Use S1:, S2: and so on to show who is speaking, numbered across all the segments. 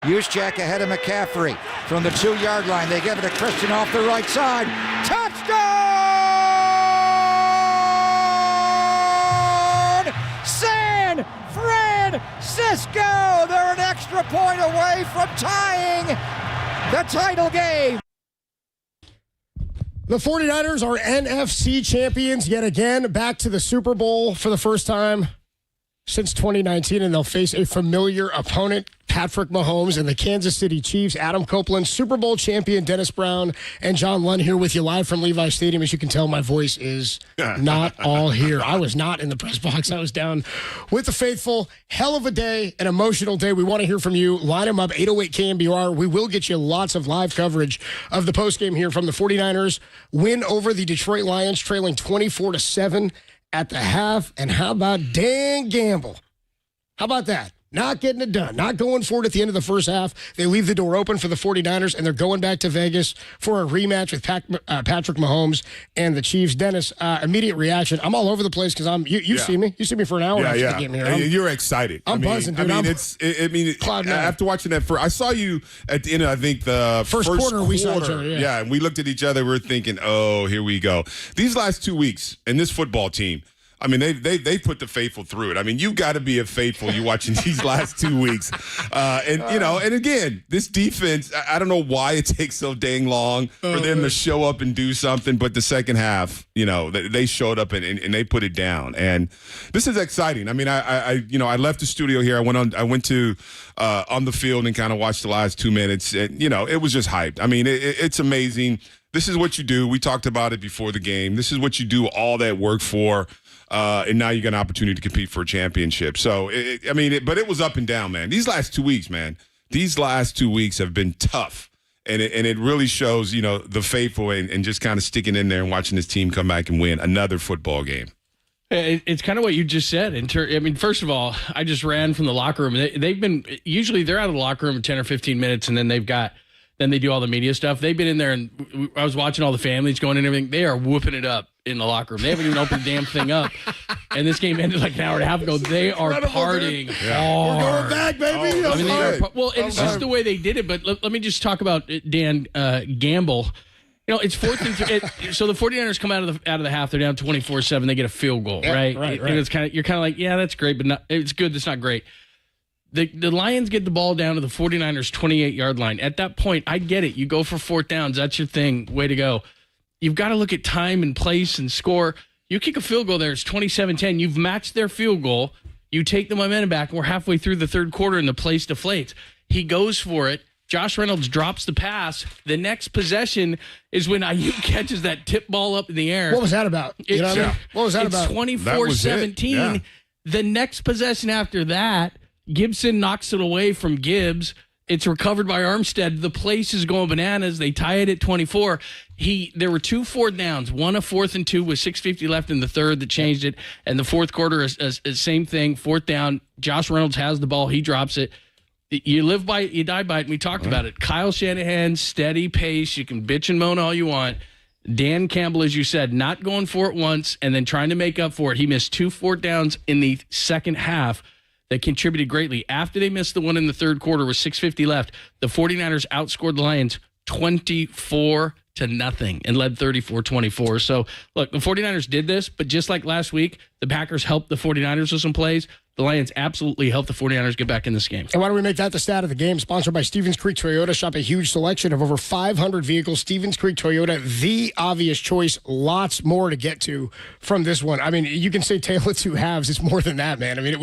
S1: Juszczyk ahead of McCaffrey from the 2-yard line. They give it to Christian off the right side. Touchdown! San Francisco! They're an extra point away from tying the title game.
S2: The 49ers are NFC champions yet again, back to the Super Bowl for the first time since 2019, and they'll face a familiar opponent, Patrick Mahomes, and the Kansas City Chiefs. Adam Copeland, Super Bowl champion Dennis Brown, and John Lund here with you live from Levi's Stadium. As you can tell, my voice is not all here. I was not in the press box. I was down with the faithful. Hell of a day, an emotional day. We want to hear from you. Line them up, 808 KNBR. We will get you lots of live coverage of the postgame here from the 49ers. Win over the Detroit Lions, trailing 24-7 at the half. And how about Dan Gamble? How about that? Not getting it done. Not going for it at the end of the first half. They leave the door open for the 49ers, and they're going back to Vegas for a rematch with Patrick Mahomes and the Chiefs. Dennis, immediate reaction. I'm all over the place because you see me. You see me for an hour after the game here.
S3: You're excited.
S2: I'm buzzing, dude.
S3: After watching that I saw you at the end of, I think, the first quarter.
S2: We saw each other,
S3: yeah, and we looked at each other. We were thinking, oh, here we go. These last 2 weeks and this football team, I mean, they put the faithful through it. I mean, you got to be a faithful. You watching these last 2 weeks, and again, this defense. I don't know why it takes so dang long for them to show up and do something. But the second half, they showed up and they put it down. And this is exciting. I mean, I left the studio here. I went to on the field and kind of watched the last 2 minutes. And it was just hyped. I mean, it's amazing. This is what you do. We talked about it before the game. This is what you do all that work for. And now you got an opportunity to compete for a championship. So, but it was up and down, man. These last 2 weeks, man, have been tough. And it really shows, the faithful and just kind of sticking in there and watching this team come back and win another football game.
S4: It's kind of what you just said. First of all, I just ran from the locker room. Usually they're out of the locker room in 10 or 15 minutes, and then they do all the media stuff. They've been in there, and I was watching all the families going and everything. They are whooping it up in the locker room. They haven't even opened the damn thing up. And this game ended like an hour and a half ago. They are partying hard.
S2: We're going back, baby.
S4: It's just the way they did it. But let me just talk about Dan Gamble. It's fourth and so the 49ers come out of the half. They're down 24-7. They get a field goal, right? And it's you're kind of like, yeah, that's great, but it's good. That's not great. The Lions get the ball down to the 49ers 28-yard line. At that point, I get it. You go for fourth downs. That's your thing. Way to go. You've got to look at time and place and score. You kick a field goal there. It's 27-10. You've matched their field goal. You take the momentum back, and we're halfway through the third quarter, and the place deflates. He goes for it. Josh Reynolds drops the pass. The next possession is when Ayuk catches that tip ball up in the air.
S2: What was that about? You know what I mean? What was that about?
S4: It's 24-17.
S3: Yeah.
S4: The next possession after that, Gibson knocks it away from Gibbs. It's recovered by Armstead. The place is going bananas. They tie it at 24. There were 2 fourth downs, one a 4th and 2 with 6:50 left in the third that changed it. And the fourth quarter is same thing. Fourth down, Josh Reynolds has the ball. He drops it. You live by it, you die by it, and we talked about it. Kyle Shanahan, steady pace. You can bitch and moan all you want. Dan Campbell, as you said, not going for it once and then trying to make up for it. He missed 2 fourth downs in the second half that contributed greatly. After they missed the one in the third quarter with 6:50 left, the 49ers outscored the Lions 24-0 and led 34-24. So, look, the 49ers did this, but just like last week, the Packers helped the 49ers with some plays. The Lions absolutely helped the 49ers get back in this game.
S2: And why don't we make that the stat of the game? Sponsored by Stevens Creek Toyota. Shop a huge selection of over 500 vehicles. Stevens Creek Toyota, the obvious choice. Lots more to get to from this one. I mean, you can say tale of two halves. It's more than that, man. I mean,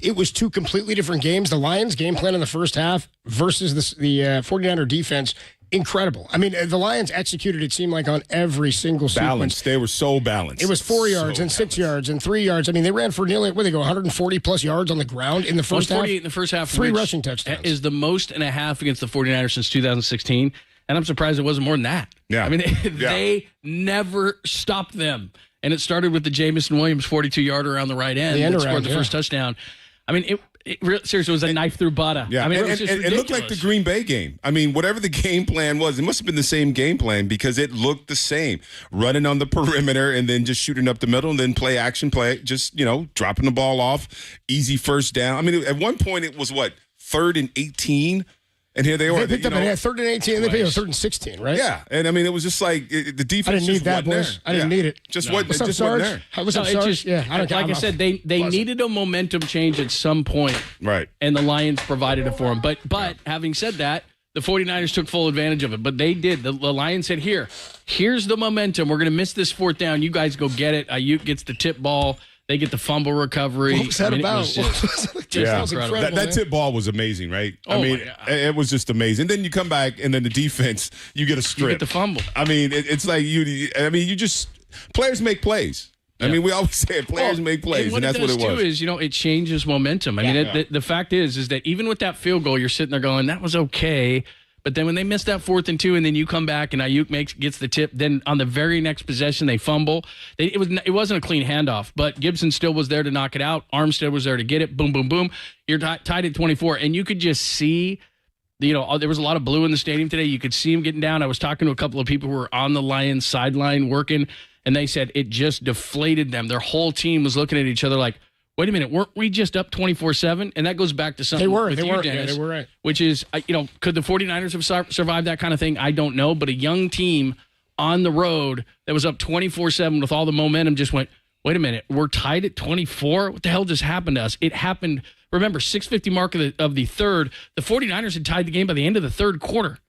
S2: it was 2 completely different games. The Lions game plan in the first half versus the 49er defense. Incredible. I mean, the Lions executed, it seemed like, on every single sequence.
S3: Balanced. They were so balanced.
S2: It was 4 yards and 6 yards and 3 yards. I mean, they ran for nearly, 140-plus yards on the ground in the first half?
S4: 148 in the first half.
S2: 3 rushing touchdowns.
S4: Is the most and a half against the 49ers since 2016. And I'm surprised it wasn't more than that.
S3: Yeah.
S4: I mean, they never stopped them. And it started with the Jamison Williams 42-yarder around the right end that scored the first touchdown. I mean, seriously, it was a knife through butter.
S3: Yeah,
S4: I mean,
S3: it looked like the Green Bay game. I mean, whatever the game plan was, it must have been the same game plan because it looked the same. Running on the perimeter and then just shooting up the middle and then play, just, dropping the ball off, easy first down. I mean, at one point it was, 3rd and 18? And here they were.
S2: They picked up 3rd and 18, and they picked up 3rd and 16, right?
S3: Yeah, and I mean, it was just like the defense.
S2: I didn't need that, boys. I didn't need it.
S3: What's up, Sarge?
S2: What's up, Sarge?
S4: Like I said, they needed a momentum change at some point.
S3: Right.
S4: And the Lions provided it for them. But having said that, the 49ers took full advantage of it. But they did. The Lions said, here's the momentum. We're going to miss this fourth down. You guys go get it. Ayuk gets the tip ball. They get the fumble recovery.
S2: What was that about?
S3: That tip ball was amazing, right? I mean, it was just amazing. Then you come back, and then the defense, you get a strip.
S4: You get the fumble.
S3: I mean, it's like players make plays. I mean, we always say players make plays, and that's what it was.
S4: Too is, it changes momentum. I mean, the fact is that even with that field goal, you're sitting there going, that was okay. But then when they miss that 4th and 2, and then you come back and Ayuk gets the tip, then on the very next possession they fumble. It wasn't a clean handoff, but Gibson still was there to knock it out. Armstead was there to get it. Boom, boom, boom. You're tied at 24, and you could just see. There was a lot of blue in the stadium today. You could see him getting down. I was talking to a couple of people who were on the Lions sideline working, and they said it just deflated them. Their whole team was looking at each other like, wait a minute, weren't we just up 24-7? And that goes back to something
S2: they were,
S4: Dennis,
S2: yeah, they were right.
S4: Which is, could the 49ers have survived that kind of thing? I don't know. But a young team on the road that was up 24-7 with all the momentum just went, wait a minute, we're tied at 24? What the hell just happened to us? It happened, remember, 6:50 mark of the third. The 49ers had tied the game by the end of the third quarter.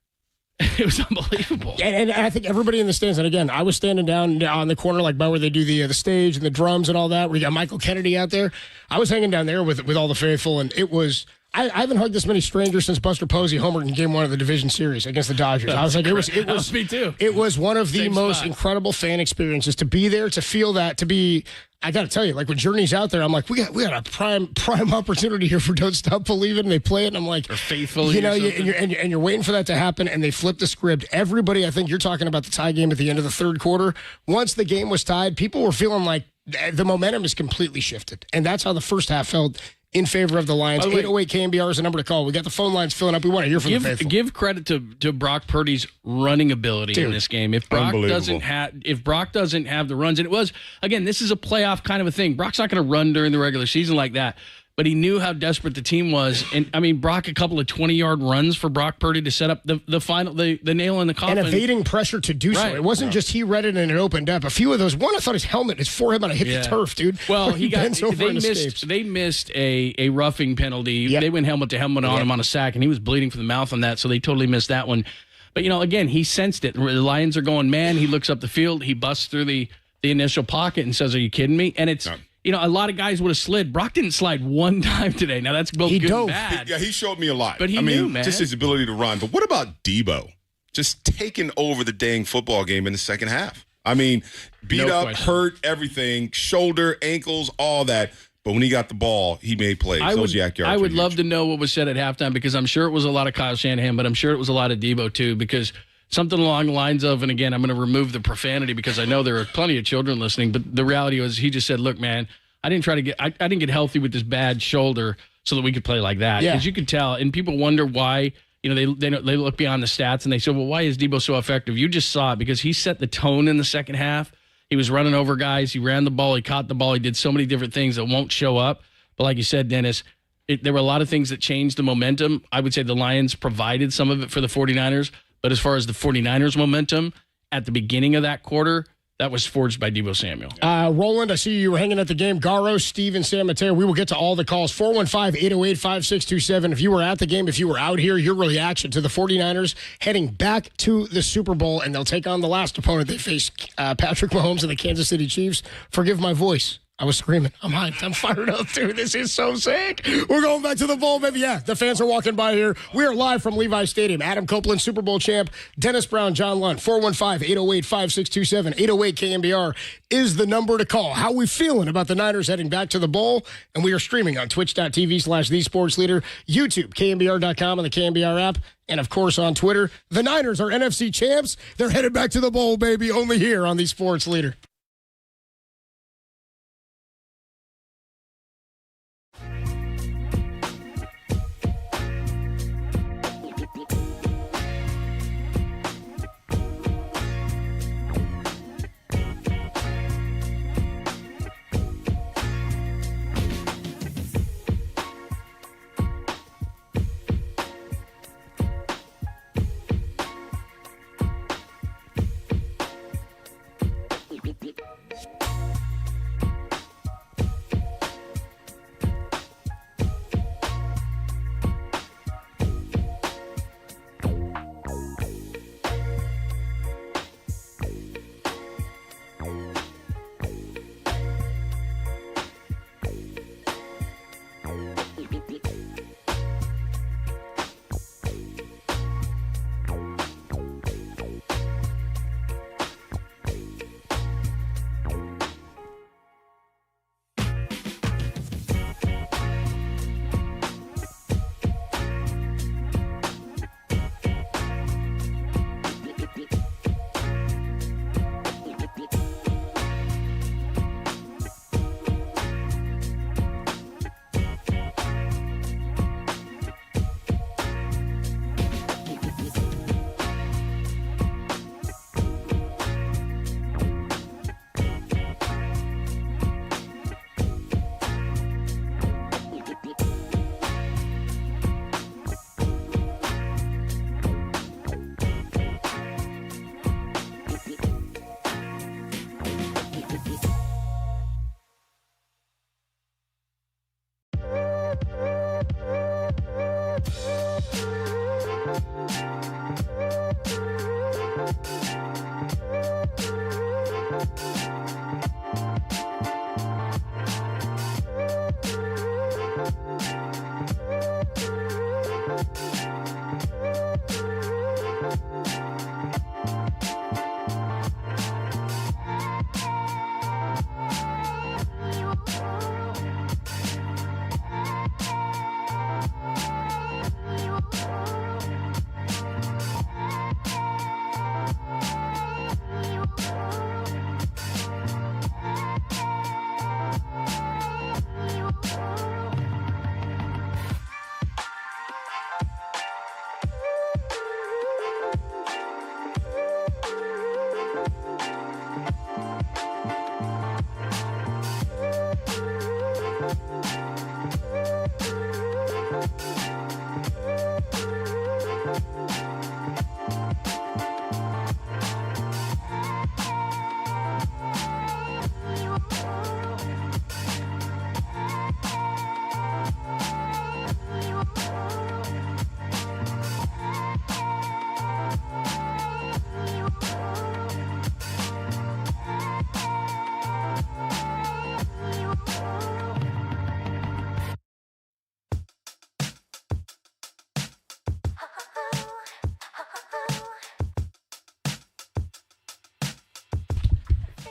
S4: It was unbelievable.
S2: And I think everybody in the stands, and again, I was standing down on the corner like by where they do the stage and the drums and all that. We got Michael Kennedy out there. I was hanging down there with all the faithful, and it was – I haven't hugged this many strangers since Buster Posey homered in Game 1 of the division series against the Dodgers. I was like, it was
S4: me too.
S2: It was one of the
S4: Same
S2: most
S4: spot.
S2: incredible fan experiences to be there, to feel that, to be – I got to tell you, like when Journey's out there, I'm like, we got a prime opportunity here for Don't Stop Believing. And they play it, and I'm like,
S4: or faithfully,
S2: and you're waiting for that to happen, and they flip the script. Everybody, I think you're talking about the tie game at the end of the third quarter. Once the game was tied, people were feeling like the momentum is completely shifted, and that's how the first half felt in favor of the Lions. 808 KNBR is the number to call. We got the phone lines filling up. We want to hear from the faithful.
S4: Give credit to Brock Purdy's running ability in this game. If Brock doesn't have the runs, and it was, again, this is a playoff kind of a thing. Brock's not going to run during the regular season like that. but he knew how desperate the team was. And I mean, Brock, a couple of 20-yard runs for Brock Purdy to set up the final, the nail in the coffin.
S2: And evading pressure to do so.
S4: Right.
S2: It wasn't just he read it and it opened up. A few of those, one I thought his forehead might have hit the turf, dude.
S4: Well,
S2: they
S4: missed a roughing penalty.
S2: Yep.
S4: They went helmet to helmet on him on a sack, and he was bleeding from the mouth on that, so they totally missed that one. But, again, he sensed it. The Lions are going, man. He looks up the field. He busts through the initial pocket and says, are you kidding me? And it's... a lot of guys would have slid. Brock didn't slide one time today. Now, that's both good and bad.
S3: Yeah, he showed me a lot.
S4: But he knew, man.
S3: Just his ability to run. But what about Debo? Just taking over the dang football game in the second half. I mean, beat up, hurt, everything, shoulder, ankles, all that. But when he got the ball, he made plays.
S4: I would love to know what was said at halftime, because I'm sure it was a lot of Kyle Shanahan, but I'm sure it was a lot of Debo too, because something along the lines of, and again, I'm going to remove the profanity because I know there are plenty of children listening, but the reality was he just said, look, man, I didn't get healthy with this bad shoulder so that we could play like that. Because you could tell, and people wonder why, they look beyond the stats and they say, well, why is Debo so effective? You just saw it because he set the tone in the second half. He was running over guys. He ran the ball. He caught the ball. He did so many different things that won't show up. But like you said, Dennis, there were a lot of things that changed the momentum. I would say the Lions provided some of it for the 49ers. But as far as the 49ers momentum at the beginning of that quarter, that was forged by Deebo Samuel.
S2: Roland, I see you were hanging at the game. Garo, Steve, and San Mateo. We will get to all the calls. 415-808-5627. If you were at the game, if you were out here, your reaction to the 49ers heading back to the Super Bowl, and they'll take on the last opponent they faced, Patrick Mahomes and the Kansas City Chiefs. Forgive my voice. I was screaming. I'm hyped. I'm fired up, dude. This is so sick. We're going back to the bowl, baby. Yeah, the fans are walking by here. We are live from Levi Stadium. Adam Copeland, Super Bowl champ. Dennis Brown, John Lund. 415-808-5627. 808 KNBR is the number to call. How we feeling about the Niners heading back to the bowl? And we are streaming on twitch.tv/thesportsleader, YouTube, KNBR.com, and the KNBR app. And, of course, on Twitter. The Niners are NFC champs. They're headed back to the bowl, baby, only here on the Sports Leader.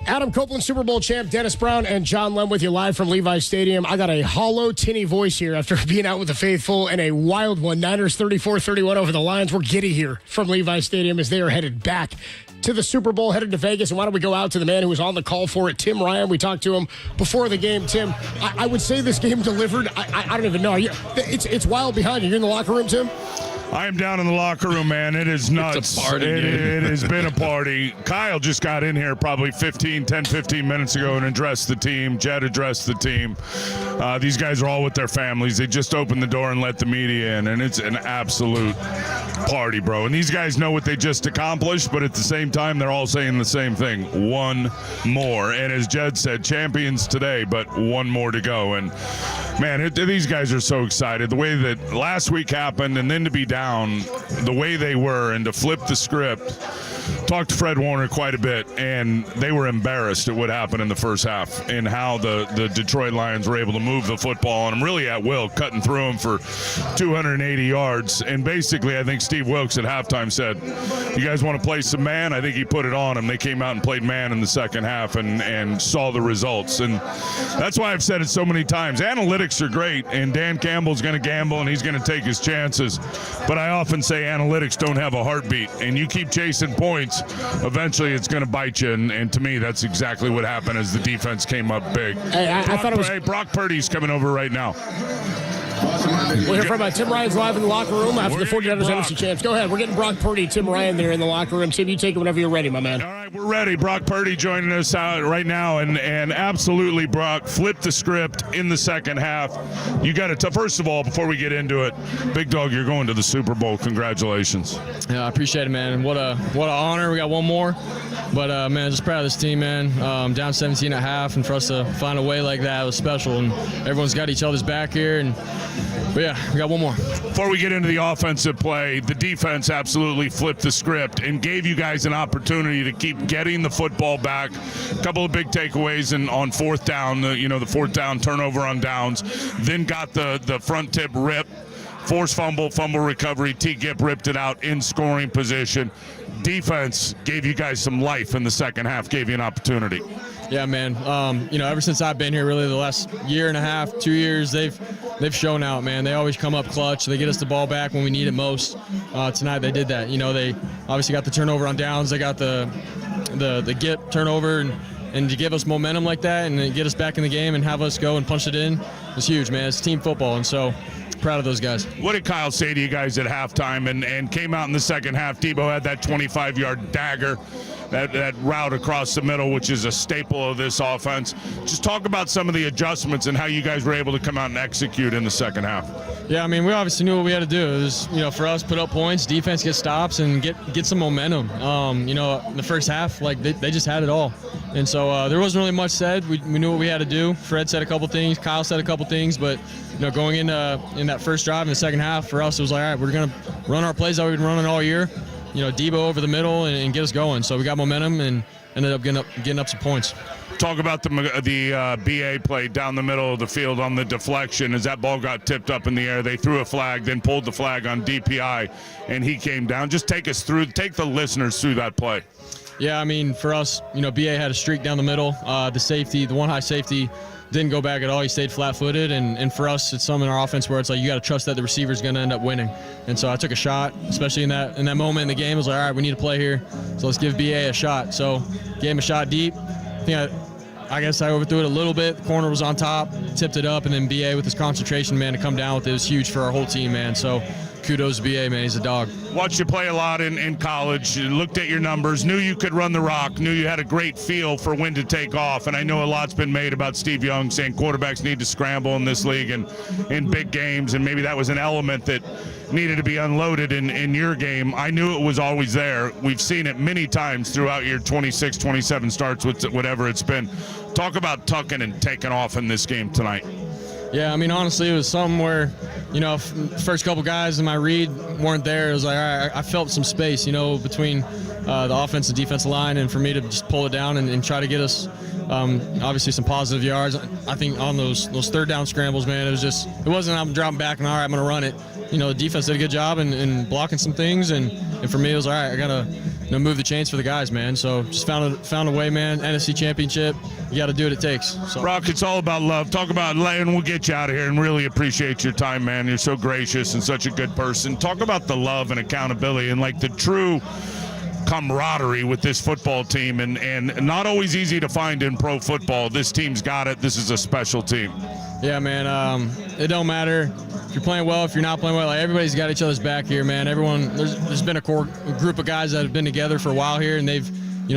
S2: Adam Copeland, Super Bowl champ, Dennis Brown, and John Lem with you live from Levi's Stadium. I got a hollow, tinny voice here after being out with the faithful and a wild one. Niners 34-31 over the Lions. We're giddy here from Levi's Stadium as they are headed back to the Super Bowl, headed to Vegas. And why don't we go out to the man who was on the call for it, Tim Ryan. We talked to him before the game. Tim, I would say this game delivered. I don't even know. It's wild behind you. You're in the locker room, Tim?
S5: I am down in the locker room, man. It is nuts.
S4: It's a party,
S5: it has been a party. Kyle just got in here probably 10, 15 minutes ago and addressed the team. Jed addressed the team. These guys are all with their families. They just opened the door and let the media in, and it's an absolute party, bro. And these guys know what they just accomplished, but at the same time, they're all saying the same thing. One more. And as Jed said, champions today, but one more to go. And, man, these guys are so excited. The way that last week happened and then to be down the way they were and to flip the script. Talked to Fred Warner quite a bit, and they were embarrassed at what happened in the first half and how the Detroit Lions were able to move the football on them really at will, cutting through them for 280 yards. And basically, I think Steve Wilkes at halftime said, you guys want to play some man? I think he put it on them. They came out and played man in the second half and saw the results. And that's why I've said it so many times. Analytics are great, and Dan Campbell's going to gamble, and he's going to take his chances. But I often say analytics don't have a heartbeat, and you keep chasing points, eventually it's going to bite you. And to me, that's exactly what happened as the defense came up big.
S2: Hey, I thought it was...
S5: Hey, Brock Purdy's coming over right now.
S2: We'll hear from Tim Ryan's live in the locker room after the 49ers NFC champs. Go ahead. We're getting Brock Purdy, Tim Ryan there in the locker room. Tim, you take it whenever you're ready, my man.
S5: All right, we're ready. Brock Purdy joining us out right now. And absolutely, Brock, flipped the script in the second half. You got to, first of all, before we get into it, Big Dog, you're going to the Super Bowl. Congratulations.
S6: Yeah, I appreciate it, man. What an honor. We got one more. But, man, just proud of this team, man. Down 17 at half, and for us to find a way like that was special. And everyone's got each other's back here. But yeah, we got one more.
S5: Before we get into the offensive play, the defense absolutely flipped the script and gave you guys an opportunity to keep getting the football back. A couple of big takeaways on fourth down, the fourth down turnover on downs. Then got the front tip rip, forced fumble recovery. T. Gipp ripped it out in scoring position. Defense gave you guys some life in the second half, gave you an opportunity.
S6: Yeah, man. Ever since I've been here, really the last year and a half, 2 years, they've shown out, man. They always come up clutch. They get us the ball back when we need it most. Tonight they did that. They obviously got the turnover on downs. They got the Gipp turnover and to give us momentum like that and get us back in the game and have us go and punch it in is huge, man. It's team football, and so proud of those guys.
S5: What did Kyle say to you guys at halftime and came out in the second half? Debo had that 25-yard dagger. That route across the middle, which is a staple of this offense. Just talk about some of the adjustments and how you guys were able to come out and execute in the second half.
S6: Yeah, I mean, we obviously knew what we had to do. It was, for us, put up points, defense get stops, and get some momentum. In the first half, they just had it all. And so there wasn't really much said. We knew what we had to do. Fred said a couple things. Kyle said a couple things. But, going in that first drive in the second half, for us, it was like, all right, we're going to run our plays that we've been running all year. Debo over the middle and get us going. So we got momentum and ended up getting up some points.
S5: Talk about the BA play down the middle of the field on the deflection. As that ball got tipped up in the air, they threw a flag, then pulled the flag on DPI, and he came down. Just take the listeners through that play.
S6: Yeah, I mean, for us, BA had a streak down the middle. The one high safety didn't go back at all. He stayed flat-footed, and for us, it's some in our offense where it's like you got to trust that the receiver's going to end up winning. And so I took a shot, especially in that moment in the game. I was like, all right, we need to play here, so let's give BA a shot. So gave him a shot deep. I guess I overthrew it a little bit. The corner was on top, tipped it up, and then BA with his concentration, man, to come down with it was huge for our whole team, man. So kudos to BA, man. He's a dog.
S5: Watched you play a lot in college, looked at your numbers, knew you could run the rock, knew you had a great feel for when to take off. And I know a lot's been made about Steve Young saying quarterbacks need to scramble in this league and in big games, and maybe that was an element that needed to be unloaded in your game. I knew it was always there. We've seen it many times throughout your 26, 27 starts with whatever it's been. Talk about tucking and taking off in this game tonight.
S6: Yeah, I mean, honestly, it was something where, first couple guys in my read weren't there. It was like, all right, I felt some space, between the offense and defensive line, and for me to just pull it down and try to get us, obviously, some positive yards. I think on those third down scrambles, man, it wasn't I'm dropping back and, all right, I'm going to run it. the defense did a good job in blocking some things, and for me it was all right. I gotta move the chains for the guys, man. So just found a way, man. NFC Championship, you got to do what it takes. So.
S5: Brock, it's all about love. Talk about, and we'll get you out of here, and really appreciate your time, man. You're so gracious and such a good person. Talk about the love and accountability and like the true camaraderie with this football team, and not always easy to find in pro football. This team's got it. This is a special team.
S6: Yeah, man. It don't matter if you're playing well, if you're not playing well. Like, everybody's got each other's back here, man. Everyone, there's been a group of guys that have been together for a while here, and they've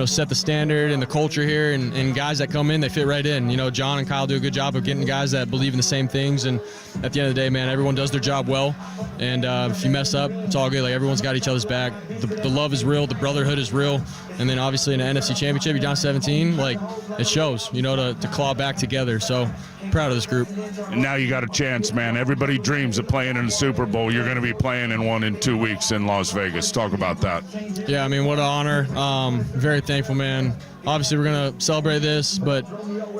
S6: set the standard and the culture here, and guys that come in, they fit right in. John and Kyle do a good job of getting guys that believe in the same things, and at the end of the day, man, everyone does their job well, and if you mess up, it's all good. Like, everyone's got each other's back. The love is real, the brotherhood is real, and then obviously in the NFC Championship, you're down 17, like, it shows, to claw back together, so proud of this group.
S5: And now you got a chance, man. Everybody dreams of playing in the Super Bowl. You're going to be playing in one in 2 weeks in Las Vegas. Talk about that.
S6: Yeah, I mean, what an honor. Very thankful, man. Obviously, we're going to celebrate this, but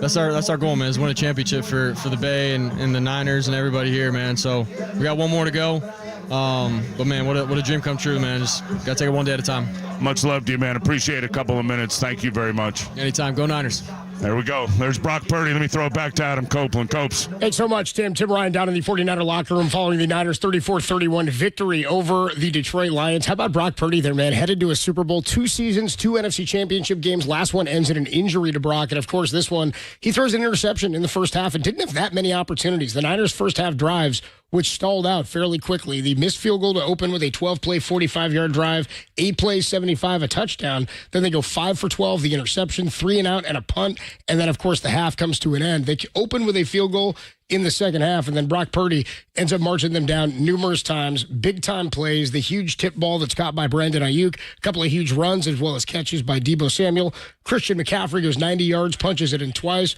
S6: that's our goal, man, is win a championship for the Bay and the Niners and everybody here, man. So we got one more to go. But, man, what a dream come true, man. Just got to take it one day at a time.
S5: Much love to you, man. Appreciate a couple of minutes. Thank you very much.
S6: Anytime. Go Niners.
S5: There we go. There's Brock Purdy. Let me throw it back to Adam Copeland. Copes.
S2: Thanks so much, Tim. Tim Ryan down in the 49er locker room following the Niners' 34-31 victory over the Detroit Lions. How about Brock Purdy there, man? Headed to a Super Bowl, 2 seasons, 2 NFC Championship games. Last one ends in an injury to Brock. And, of course, this one, he throws an interception in the first half and didn't have that many opportunities. The Niners' first half drives, which stalled out fairly quickly. The missed field goal to open with a 12-play, 45-yard drive, 8 plays, 75, a touchdown. Then they go 5 for 12, the interception, 3 and out, and a punt. And then, of course, the half comes to an end. They open with a field goal in the second half, and then Brock Purdy ends up marching them down numerous times. Big-time plays, the huge tip ball that's caught by Brandon Ayuk, a couple of huge runs as well as catches by Deebo Samuel. Christian McCaffrey goes 90 yards, punches it in twice.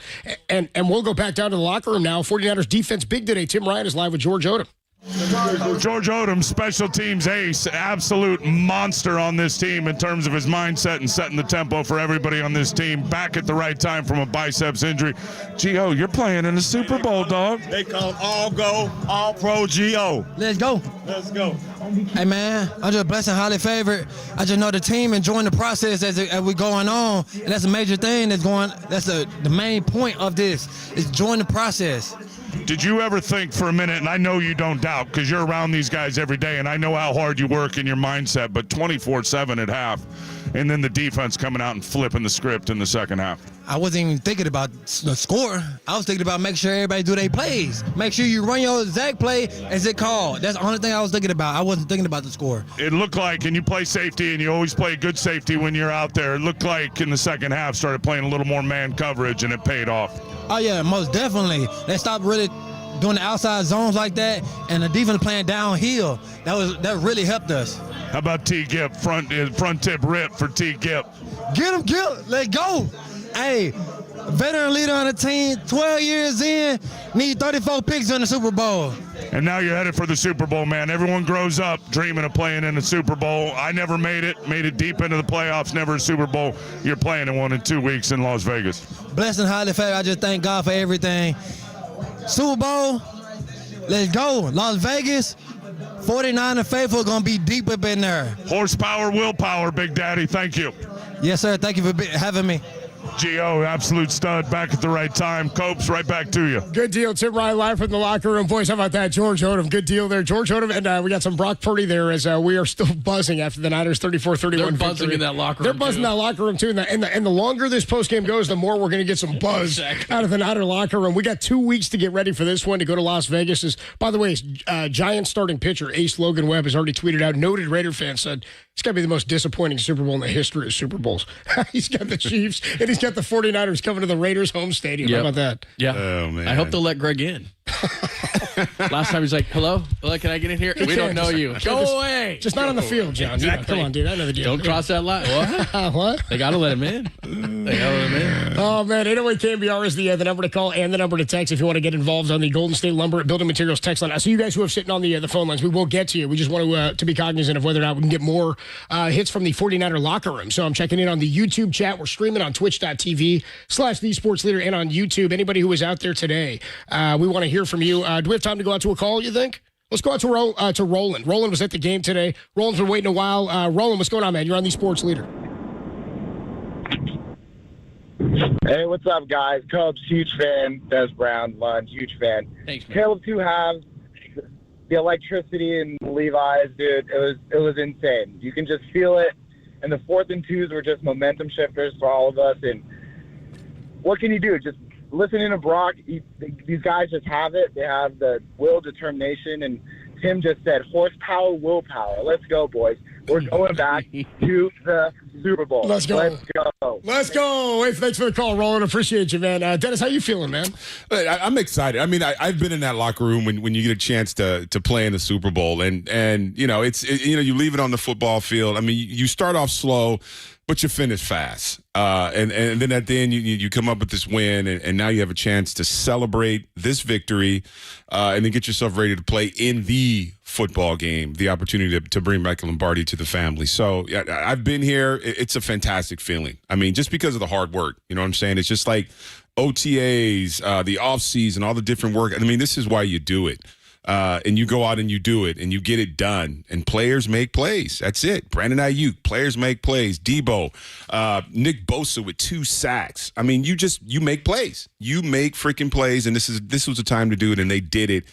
S2: And we'll go back down to the locker room now. 49ers defense big today. Tim Ryan is live with George Odom.
S5: George Odom, special teams ace, absolute monster on this team in terms of his mindset and setting the tempo for everybody on this team. Back at the right time from a biceps injury. G.O., you're playing in the Super Bowl, dog.
S7: They call all go, all pro G.O.
S8: Let's go.
S7: Let's go.
S8: Hey, man, I'm just blessed and highly favored. I just know the team enjoying the process as we going on, and that's a major thing that's the main point of this, is enjoying the process.
S5: Did you ever think for a minute, and I know you don't doubt because you're around these guys every day, and I know how hard you work in your mindset, but 24/7 at half, and then the defense coming out and flipping the script in the second half?
S8: I wasn't even thinking about the score. I was thinking about making sure everybody do their plays. Make sure you run your exact play as it called. That's the only thing I was thinking about. I wasn't thinking about the score.
S5: It looked like, and you play safety, and you always play good safety when you're out there. It looked like in the second half started playing a little more man coverage, and it paid off.
S8: Oh, yeah, most definitely. They stopped really doing the outside zones like that, and the defense playing downhill. That really helped us.
S5: How about T. Gipp? Front tip rip for T. Gipp.
S8: Get him, let's go. Hey, veteran leader on the team, 12 years in, need 34 picks in the Super Bowl.
S5: And now you're headed for the Super Bowl, man. Everyone grows up dreaming of playing in the Super Bowl. I never made it deep into the playoffs, never a Super Bowl. You're playing in one in 2 weeks in Las Vegas.
S8: Blessed and highly favored. I just thank God for everything. Super Bowl, let's go. Las Vegas, 49er faithful going to be deep up in there.
S5: Horsepower, willpower, Big Daddy. Thank you.
S8: Yes, sir. Thank you for having me.
S5: G.O., absolute stud, back at the right time. Copes, right back to you.
S2: Good deal. Tim Ryan live from the locker room. Boys, how about that? George Odom. Good deal there. George Odom, and we got some Brock Purdy there as we are still buzzing after the Niners 34-31
S4: They're buzzing
S2: victory.
S4: in that locker room,
S2: They're buzzing
S4: too.
S2: that locker room, too. And the longer this postgame goes, the more we're going to get some buzz out of the Niner locker room. We got 2 weeks to get ready for this one, to go to Las Vegas. By the way, Giants starting pitcher Ace Logan Webb has already tweeted out, noted Raider fan said, it's got to be the most disappointing Super Bowl in the history of Super Bowls. He's got the Chiefs, and he's got the 49ers coming to the Raiders' home stadium.
S4: Yep.
S2: How about that?
S4: Yeah.
S3: Oh, man.
S4: I hope they'll let Greg in. Last time he's like, hello? Can I get in here? We don't know you. Go away.
S2: Just not on the field, John.
S4: Exactly.
S2: Yeah, come on, dude. I know the deal.
S4: Don't cross that line. What?
S2: What?
S4: They got to let him in. They got to let him in.
S2: Oh, man. Anyway, KNBR is the number to call and the number to text if you want to get involved on the Golden State Lumber Building Materials text line. I see you guys who have sitting on the phone lines. We will get to you. We just want to be cognizant of whether or not we can get more hits from the 49er locker room. So I'm checking in on the YouTube chat. We're streaming on twitch.tv/thesportsleader and on YouTube. Anybody who was out there today, we want to hear from you. Do we have time to go out to a call, you think? Let's go out to Roland. Roland was at the game today. Roland's been waiting a while. Roland, what's going on, man? You're on the Sports Leader.
S9: Hey, what's up, guys? Cubs, huge fan. Des Brown, Lunch, huge fan.
S4: Thanks, man.
S9: Tale of two halves. The electricity in Levi's, dude, it was insane. You can just feel it. And the 4th and 2s were just momentum shifters for all of us. And what can you do? Just listening to Brock, these guys just have it. They have the will, determination, and Tim just said horsepower, willpower. Let's go, boys. We're going back to the Super Bowl.
S2: Let's go.
S9: Let's go.
S2: Let's go. Hey, thanks for the call, Roland. Appreciate you, man. Dennis, how you feeling, man?
S3: I'm excited. I mean, I've been in that locker room when you get a chance to play in the Super Bowl, and you know you leave it on the football field. I mean, you start off slow, but you finish fast, and then at the end you come up with this win, and now you have a chance to celebrate this victory, and then get yourself ready to play in the football game, the opportunity to bring back Lombardi to the family. So yeah, I've been here. It's a fantastic feeling. I mean, just because of the hard work, you know what I'm saying? It's just like OTAs, the off season, all the different work. I mean, this is why you do it. And you go out and you do it and you get it done, and players make plays. That's it. Brandon Ayuk, players make plays. Debo, Nick Bosa with 2 sacks. I mean, you make plays. You make freaking plays, and this was the time to do it, and they did it.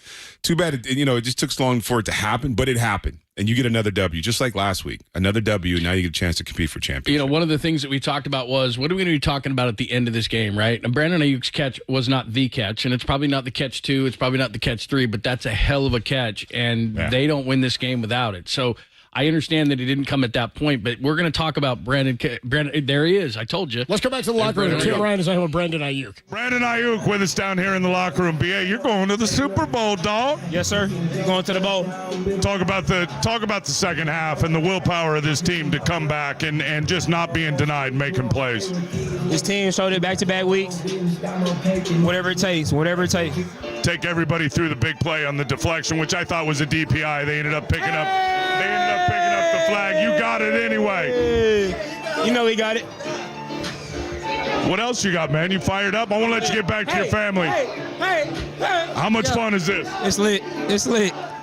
S3: Too bad it just took so long for it to happen, but it happened. And you get another W, just like last week. Another W, and now you get a chance to compete for championship.
S4: You know, one of the things that we talked about was, what are we going to be talking about at the end of this game, right? And Brandon Ayuk's catch was not the catch, and it's probably not the catch 2, it's probably not the catch 3, but that's a hell of a catch, and they don't win this game without it. So I understand that he didn't come at that point, but we're going to talk about Brandon. There he is. I told you.
S2: Let's go back to the locker room. Tim Ryan is on with Brandon Ayuk.
S5: Brandon Ayuk with us down here in the locker room. BA, you're going to the Super Bowl, dog.
S10: Yes, sir. Going to the bowl.
S5: Talk about the second half and the willpower of this team to come back and just not being denied, making plays.
S10: This team showed it back-to-back weeks. Whatever it takes.
S5: Take everybody through the big play on the deflection, which I thought was a DPI. They ended up picking up the flag. You got it anyway.
S10: You know he got it.
S5: What else you got, man? You fired up? I want to let you get back to your family.
S10: Hey.
S5: How much fun is this?
S10: It's lit.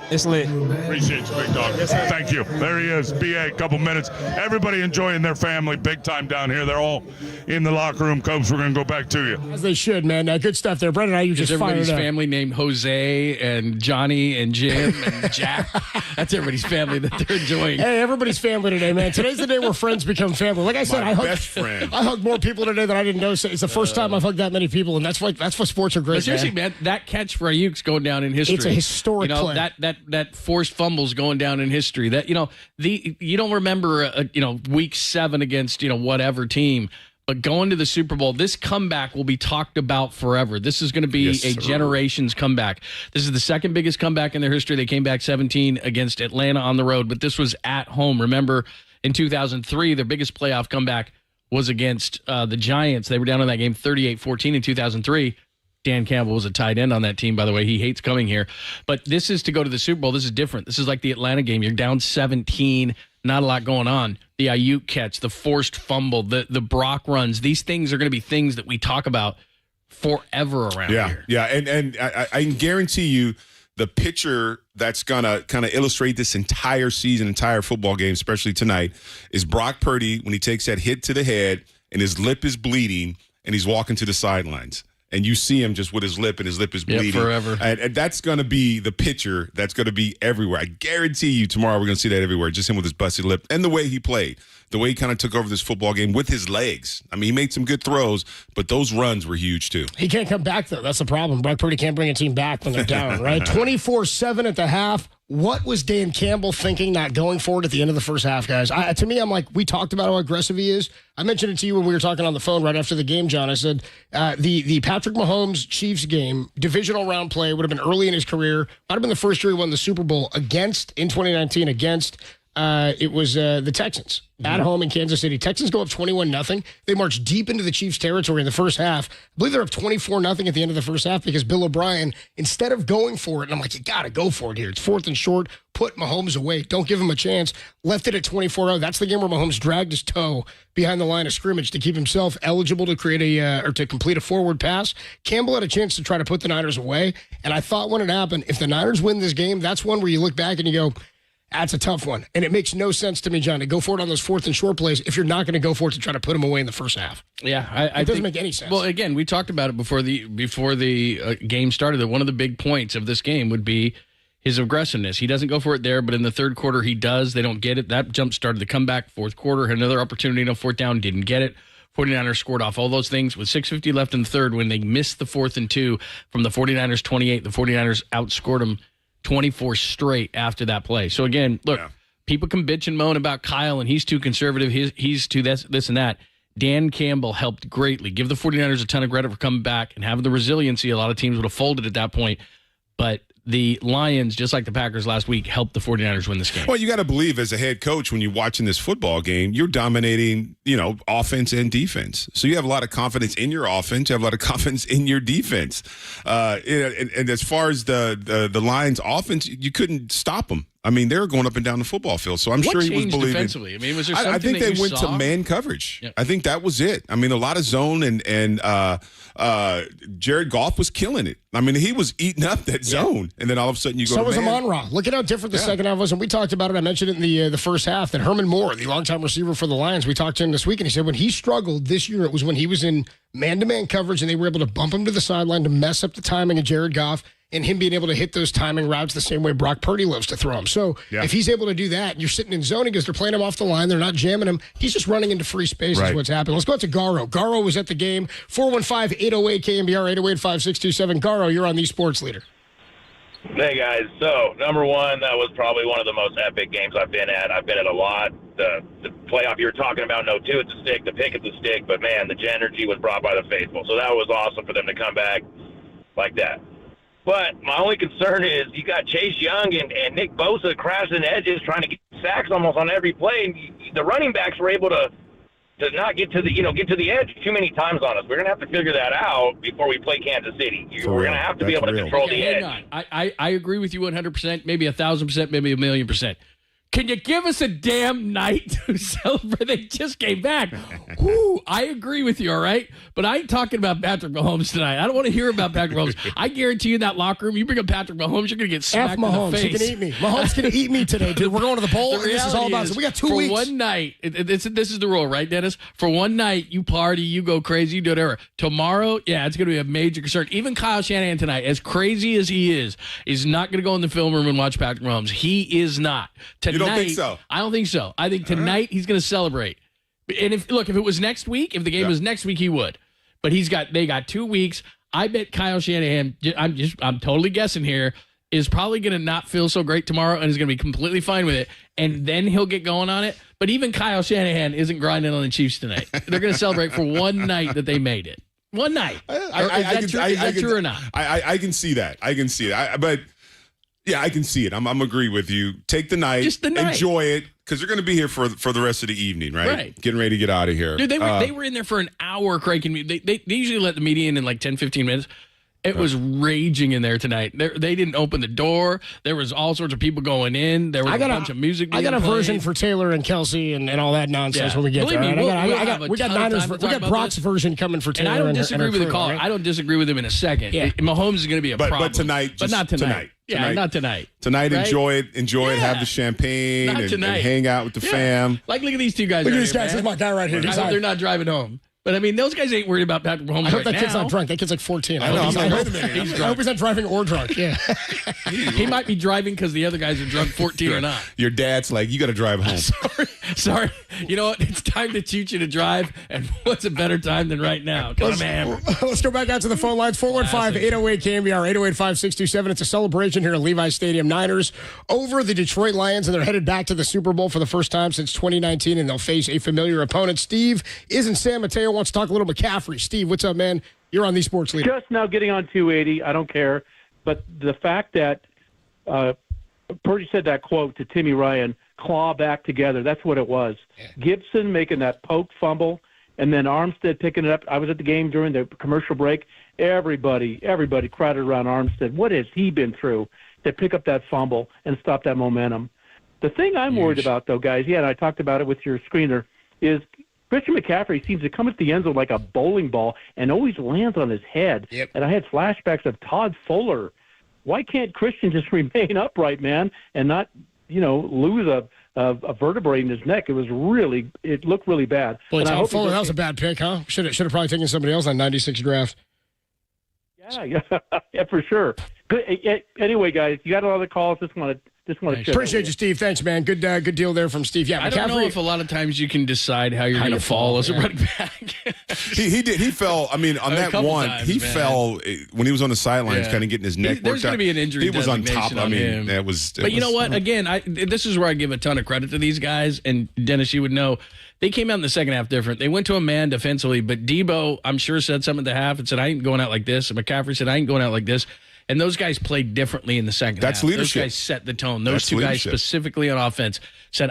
S5: Appreciate you, big dog. Thank you. There he is. BA, couple minutes. Everybody enjoying their family big time down here. They're all in the locker room. Cubs, we're going to go back to you.
S2: As they should, man. Good stuff there. Brandon Ayuk just fired up.
S4: Everybody's family named Jose and Johnny and Jim and Jack. That's everybody's family that they're enjoying.
S2: Hey, everybody's family today, man. Today's the day where friends become family. Like I said, I hugged more people today than I didn't know. It's the first time I've hugged that many people, and that's what sports are great.
S4: But seriously, man, that catch for Ayuk's going down in history.
S2: It's a historic play.
S4: That forced fumbles going down in history. That you don't remember week 7 against whatever team, but going to the Super Bowl, this comeback will be talked about forever. This is going to be a generation's comeback. This is the second biggest comeback in their history. They came back 17 against Atlanta on the road, but this was at home. Remember, in 2003, their biggest playoff comeback was against the Giants. They were down in that game 38-14 in 2003. Dan Campbell was a tight end on that team, by the way. He hates coming here. But this is to go to the Super Bowl. This is different. This is like the Atlanta game. You're down 17, not a lot going on. The Ayuk catch, the forced fumble, the Brock runs. These things are going to be things that we talk about forever around here.
S3: Yeah, and I can guarantee you the picture that's going to kind of illustrate this entire season, entire football game, especially tonight, is Brock Purdy when he takes that hit to the head and his lip is bleeding and he's walking to the sidelines. And you see him just with his lip, and his lip is bleeding.
S4: Forever.
S3: And that's going to be the picture that's going to be everywhere. I guarantee you tomorrow we're going to see that everywhere, just him with his busted lip and the way he played, the way he kind of took over this football game with his legs. I mean, he made some good throws, but those runs were huge too.
S2: He can't come back, though. That's the problem. Brock Purdy can't bring a team back when they're down, right? 24-7 at the half. What was Dan Campbell thinking not going forward at the end of the first half, guys? To me, I'm like, we talked about how aggressive he is. I mentioned it to you when we were talking on the phone right after the game, John. I said the Patrick Mahomes Chiefs game, divisional round play, would have been early in his career. Might have been the first year he won the Super Bowl in 2019 against It was the Texans at home in Kansas City. Texans go up 21-0. They march deep into the Chiefs' territory in the first half. I believe they're up 24-0 at the end of the first half because Bill O'Brien, instead of going for it, and I'm like, you got to go for it here. It's 4th and short. Put Mahomes away. Don't give him a chance. Left it at 24-0. That's the game where Mahomes dragged his toe behind the line of scrimmage to keep himself eligible to create or to complete a forward pass. Campbell had a chance to try to put the Niners away, and I thought when it happened, if the Niners win this game, that's one where you look back and you go, that's a tough one. And it makes no sense to me, John, to go for it on those 4th and short plays if you're not going to go for it to try to put him away in the first half.
S4: Yeah,
S2: it doesn't make any sense.
S4: Well, again, we talked about it before the game started, that one of the big points of this game would be his aggressiveness. He doesn't go for it there, but in the third quarter he does. They don't get it. That jump started the comeback. Fourth quarter, had another opportunity on 4th down, didn't get it. 49ers scored off all those things with 6:50 left in the third when they missed the 4th and 2 from the 49ers 28. The 49ers outscored them 24 straight after that play. So again, look, people can bitch and moan about Kyle and he's too conservative. He's too this and that. Dan Campbell helped greatly. Give the 49ers a ton of credit for coming back and having the resiliency. A lot of teams would have folded at that point. But the Lions, just like the Packers last week, helped the 49ers win this game.
S3: Well, you got to believe as a head coach when you're watching this football game, you're dominating, offense and defense. So you have a lot of confidence in your offense. You have a lot of confidence in your defense. And as far as the Lions' offense, you couldn't stop them. I mean, they were going up and down the football field. So I'm sure he was believing.
S4: Defensively? I mean, was there something
S3: I think
S4: that
S3: they went to man coverage. Yep. I think that was it. I mean, a lot of zone and Jared Goff was killing it. I mean, he was eating up that zone, and then all of a sudden you go.
S2: So was Amon-Ra. Look at how different the second half was, and we talked about it. I mentioned it in the first half that Herman Moore, the longtime receiver for the Lions, we talked to him this week, and he said when he struggled this year, it was when he was in man-to-man coverage, and they were able to bump him to the sideline to mess up the timing of Jared Goff. And him being able to hit those timing routes the same way Brock Purdy loves to throw them. So if he's able to do that, and you're sitting in zone because they're playing him off the line, they're not jamming him. He's just running into free space is what's happening. Let's go out to Garo. Garo was at the game. 415-808-KNBR, 808-5627. Garo, you're on the Sports Leader.
S11: Hey, guys. So, number one, that was probably one of the most epic games I've been at. I've been at a lot. The playoff you were talking about, no two at the stick, the pick at the stick. But, man, the energy was brought by the faithful. So that was awesome for them to come back like that. But my only concern is you got Chase Young and Nick Bosa crashing edges, trying to get sacks almost on every play. And the running backs were able to not get to the edge too many times on us. We're going to have to figure that out before we play Kansas City. We're going to have to be able to control the edge.
S4: Hang on. I agree with you 100%, maybe 1,000%, maybe 1,000,000%. Can you give us a damn night to celebrate? They just came back. Ooh, I agree with you, all right? But I ain't talking about Patrick Mahomes tonight. I don't want to hear about Patrick Mahomes. I guarantee you in that locker room, you bring up Patrick Mahomes, you're going to get smacked in the face.
S2: He can eat me. Mahomes can eat me today, dude. We're going to the bowl. This is all about it. We got 2 weeks.
S4: For one night, this is the rule, right, Dennis? For one night, you party, you go crazy, you do whatever. Tomorrow, it's going to be a major concern. Even Kyle Shanahan tonight, as crazy as he is not going to go in the film room and watch Patrick Mahomes. He is not. Tonight,
S3: you don't think so?
S4: I don't think so. I think tonight he's going to celebrate. And if it was next week, if the game was next week, he would. But they got 2 weeks. I bet Kyle Shanahan, I'm totally guessing here, is probably going to not feel so great tomorrow and is going to be completely fine with it. And then he'll get going on it. But even Kyle Shanahan isn't grinding on the Chiefs tonight. They're going to celebrate for one night that they made it. One night. Is that true or not?
S3: I can see that. I can see it. But I can see it. I'm agree with you. Take the night.
S4: Just the night.
S3: Enjoy it. Because they're going to be here for the rest of the evening, right? Getting ready to get out of here.
S4: Dude, they were in there for an hour cranking me. They usually let the media in like 10, 15 minutes. It was raging in there tonight. They didn't open the door. There was all sorts of people going in. There was a bunch of music being
S2: I got a
S4: played.
S2: version for Taylor and Kelsey and all that nonsense when we get
S4: Believe
S2: there.
S4: Me,
S2: we got Brock's version coming for Taylor.
S4: And I don't disagree with the call.
S2: Right?
S4: I don't disagree with him in a second.
S2: Yeah.
S4: Mahomes is going to be a problem.
S3: But tonight.
S4: But not tonight. Yeah, not tonight.
S3: Tonight,
S4: right?
S3: enjoy it. Have the champagne and hang out with the fam.
S4: Like, look at these two guys.
S2: Look at these guys. This is my guy right here.
S4: I hope they're not driving home. But, I mean, those guys ain't worried about Patrick Mahomes.
S2: I hope that kid's not drunk. That kid's like 14. I hope he's not driving or drunk. Yeah.
S4: He might be driving because the other guys are drunk, 14 or not.
S3: Your dad's like, you got to drive home.
S4: Sorry. You know what? It's time to teach you to drive. And what's a better time than right now? Come on, man.
S2: Let's go back out to the phone lines. 415-808-KNBR, 808-562-7. It's a celebration here at Levi's Stadium. Niners over the Detroit Lions, and they're headed back to the Super Bowl for the first time since 2019, and they'll face a familiar opponent. Steve is in San Mateo. Wants to talk a little McCaffrey. Steve, what's up, man? You're on the Sports Leader.
S12: Just now getting on 280. I don't care. But the fact that Purdy said that quote to Timmy Ryan, claw back together. That's what it was. Yeah. Gibson making that poke fumble, and then Armstead picking it up. I was at the game during the commercial break. Everybody crowded around Armstead. What has he been through to pick up that fumble and stop that momentum? The thing I'm worried about, though, guys, and I talked about it with your screener, is Christian McCaffrey seems to come at the end zone like a bowling ball and always lands on his head.
S2: Yep.
S12: And I had flashbacks of Todd Fuller. Why can't Christian just remain upright, man, and not, lose a vertebrae in his neck? It looked really bad.
S2: Boy, Todd Fuller, that was a bad pick, huh? Should have probably taken somebody else on 96 draft.
S12: Yeah, for sure. Good. Anyway, guys, you got a lot of calls. Just want to
S2: appreciate you, Steve. Thanks, man. Good deal there from Steve. Yeah,
S4: I don't know if a lot of times you can decide how you're going to fall as a running back.
S3: He did. He fell. I mean, on that one, he fell when he was on the sidelines, kind of getting his neck worked out.
S4: There's going to be an injury.
S3: He was on top. I mean, that was.
S4: But you know what? Again, this is where I give a ton of credit to these guys. And Dennis, you would know, they came out in the second half different. They went to a man defensively, but Debo, I'm sure, said something at the half and said, "I ain't going out like this." And McCaffrey said, "I ain't going out like this." And those guys played differently in the second half.
S3: That's leadership.
S4: Those guys set the tone. Those two guys specifically on offense said,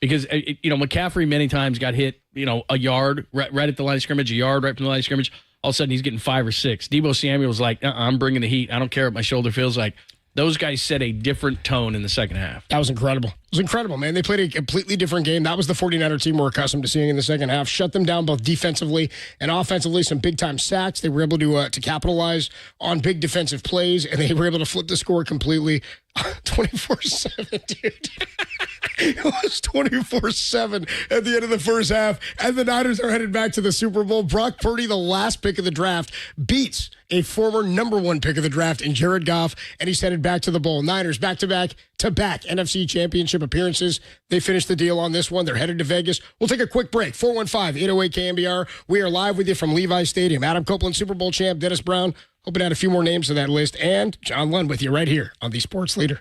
S4: Because, McCaffrey many times got hit, a yard right at the line of scrimmage, a yard right from the line of scrimmage. All of a sudden, he's getting 5 or 6. Debo Samuel was like, I'm bringing the heat. I don't care what my shoulder feels like. Those guys set a different tone in the second half.
S2: That was incredible. It was incredible, man. They played a completely different game. That was the 49er team we're accustomed to seeing in the second half. Shut them down both defensively and offensively. Some big-time sacks. They were able to capitalize on big defensive plays, and they were able to flip the score completely. 24-7, dude. It was 24-7 at the end of the first half, and the Niners are headed back to the Super Bowl. Brock Purdy, the last pick of the draft, beats a former number 1 pick of the draft in Jared Goff, and he's headed back to the bowl. Niners back-to-back NFC Championship appearances. They finished the deal on this one. They're headed to Vegas. We'll take a quick break. 415-808 KNBR. We are live with you from Levi's Stadium. Adam Copeland, Super Bowl champ, Dennis Brown. Hoping to add a few more names to that list. And John Lund with you right here on the Sports Leader.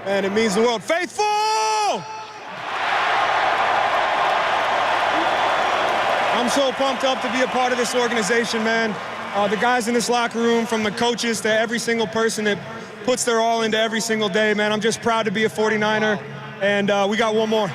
S13: And it means the world. Faithful! I'm so pumped up to be a part of this organization, man. The guys in this locker room, from the coaches to every single person that puts their all into every single day, man. I'm just proud to be a 49er, and we got one more.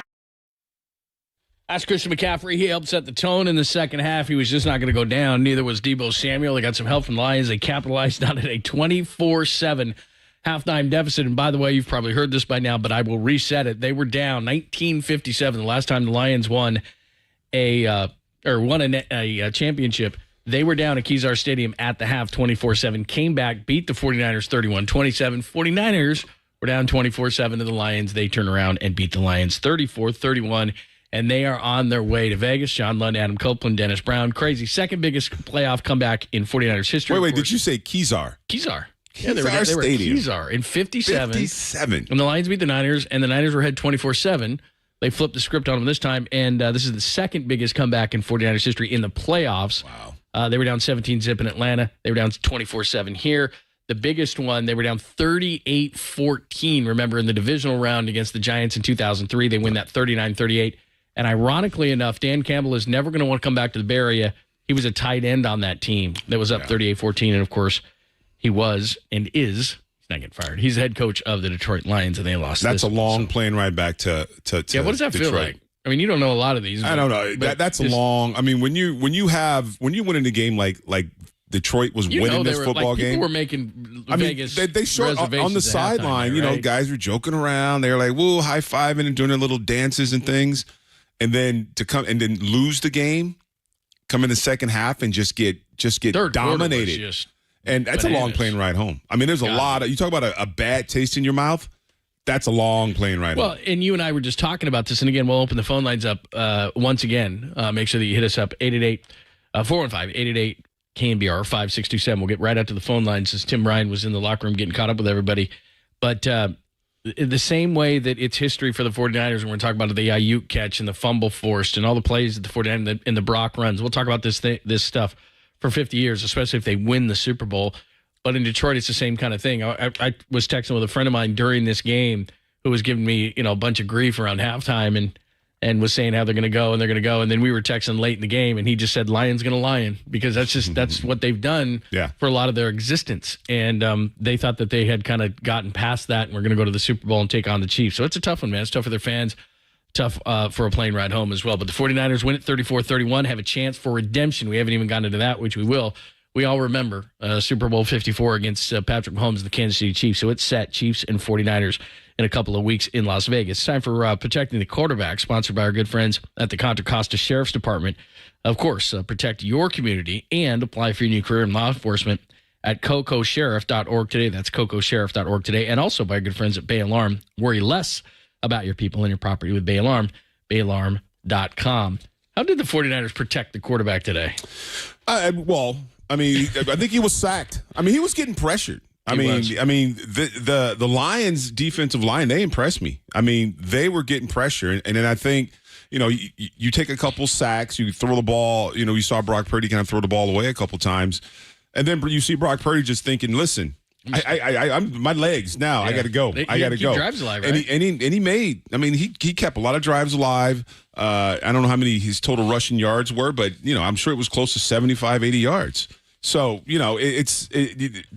S4: That's Christian McCaffrey. He helped set the tone in the second half. He was just not going to go down. Neither was Deebo Samuel. They got some help from the Lions. They capitalized on it, a 24-7 halftime deficit. And by the way, you've probably heard this by now, but I will reset it. They were down 1957, the last time the Lions won a championship. They were down at Kezar Stadium at the half 24-7, came back, beat the 49ers 31-27. 49ers were down 24-7 to the Lions. They turn around and beat the Lions 34-31, and they are on their way to Vegas. John Lund, Adam Copeland, Dennis Brown. Crazy. Second biggest playoff comeback in 49ers history.
S3: Wait, did you say Kezar?
S4: Kezar.
S3: Yeah, they were
S4: at
S3: Stadium.
S4: Kezar in 57.
S3: 57.
S4: And the Lions beat the Niners, and the Niners were ahead 24-7. They flipped the script on them this time, and this is the second biggest comeback in 49ers history in the playoffs.
S3: Wow.
S4: They were down 17-zip in Atlanta. They were down 24-7 here. The biggest one, they were down 38-14, remember, in the divisional round against the Giants in 2003. They win that 39-38. And ironically enough, Dan Campbell is never going to want to come back to the Bay Area. He was a tight end on that team that was up 38-14, and, of course, he was and is. He's not getting fired. He's the head coach of the Detroit Lions, and they lost.
S3: That's a long plane ride back to
S4: yeah. What does that
S3: Detroit.
S4: feel like? I mean, you don't know a lot of these.
S3: I don't know. That's a long. I mean, when you win in a game like Detroit was winning this football game,
S4: people were making
S3: Vegas.
S4: Vegas.
S3: They showed on the sideline. You know, guys were joking around. They were like, "Woo, high fiving and doing their little dances and things," and then to come and then lose the game, come in the second half and just get dominated. And that's a long plane ride home. I mean, there's a lot of, you talk about a bad taste in your mouth. That's a long plane ride home.
S4: Well, and you and I were just talking about this. And again, we'll open the phone lines up once again. Make sure that you hit us up, 415-888 KNBR 5627. We'll get right out to the phone lines as Tim Ryan was in the locker room getting caught up with everybody. But the same way that it's history for the 49ers, and we're talking about the Ayuk catch and the fumble forced and all the plays that the 49ers and the Brock runs. We'll talk about this stuff for 50 years, especially if they win the Super Bowl. But in Detroit, it's the same kind of thing. I was texting with a friend of mine during this game who was giving me, a bunch of grief around halftime and was saying how they're going to go and they're going to go. And then we were texting late in the game, and he just said, Lions going to lion, because that's what they've done for a lot of their existence. And they thought that they had kind of gotten past that and we're going to go to the Super Bowl and take on the Chiefs. So it's a tough one, man. It's tough for their fans. Tough for a plane ride home as well. But the 49ers win it 34-31, have a chance for redemption. We haven't even gotten into that, which we will. We all remember Super Bowl 54 against Patrick Mahomes and the Kansas City Chiefs. So it's set, Chiefs and 49ers in a couple of weeks in Las Vegas. It's time for Protecting the Quarterback, sponsored by our good friends at the Contra Costa Sheriff's Department. Of course, protect your community and apply for your new career in law enforcement at cocosheriff.org today. That's cocosheriff.org today. And also by our good friends at Bay Alarm. Worry less about your people and your property with Bay Alarm, bayalarm.com. How did the 49ers protect the quarterback today?
S3: Well, I mean, I think he was sacked. I mean, he was getting pressured. The Lions' defensive line, they impressed me. I mean, they were getting pressure. And then I think, you take a couple sacks, you throw the ball, you saw Brock Purdy kind of throw the ball away a couple times. And then you see Brock Purdy just thinking, listen, I'm my legs now. Yeah. I got to go. I got to go.
S4: Drives alive, right?
S3: And he made. I mean, he kept a lot of drives alive. I don't know how many his total rushing yards were, but I'm sure it was close to 75, 80 yards. So it's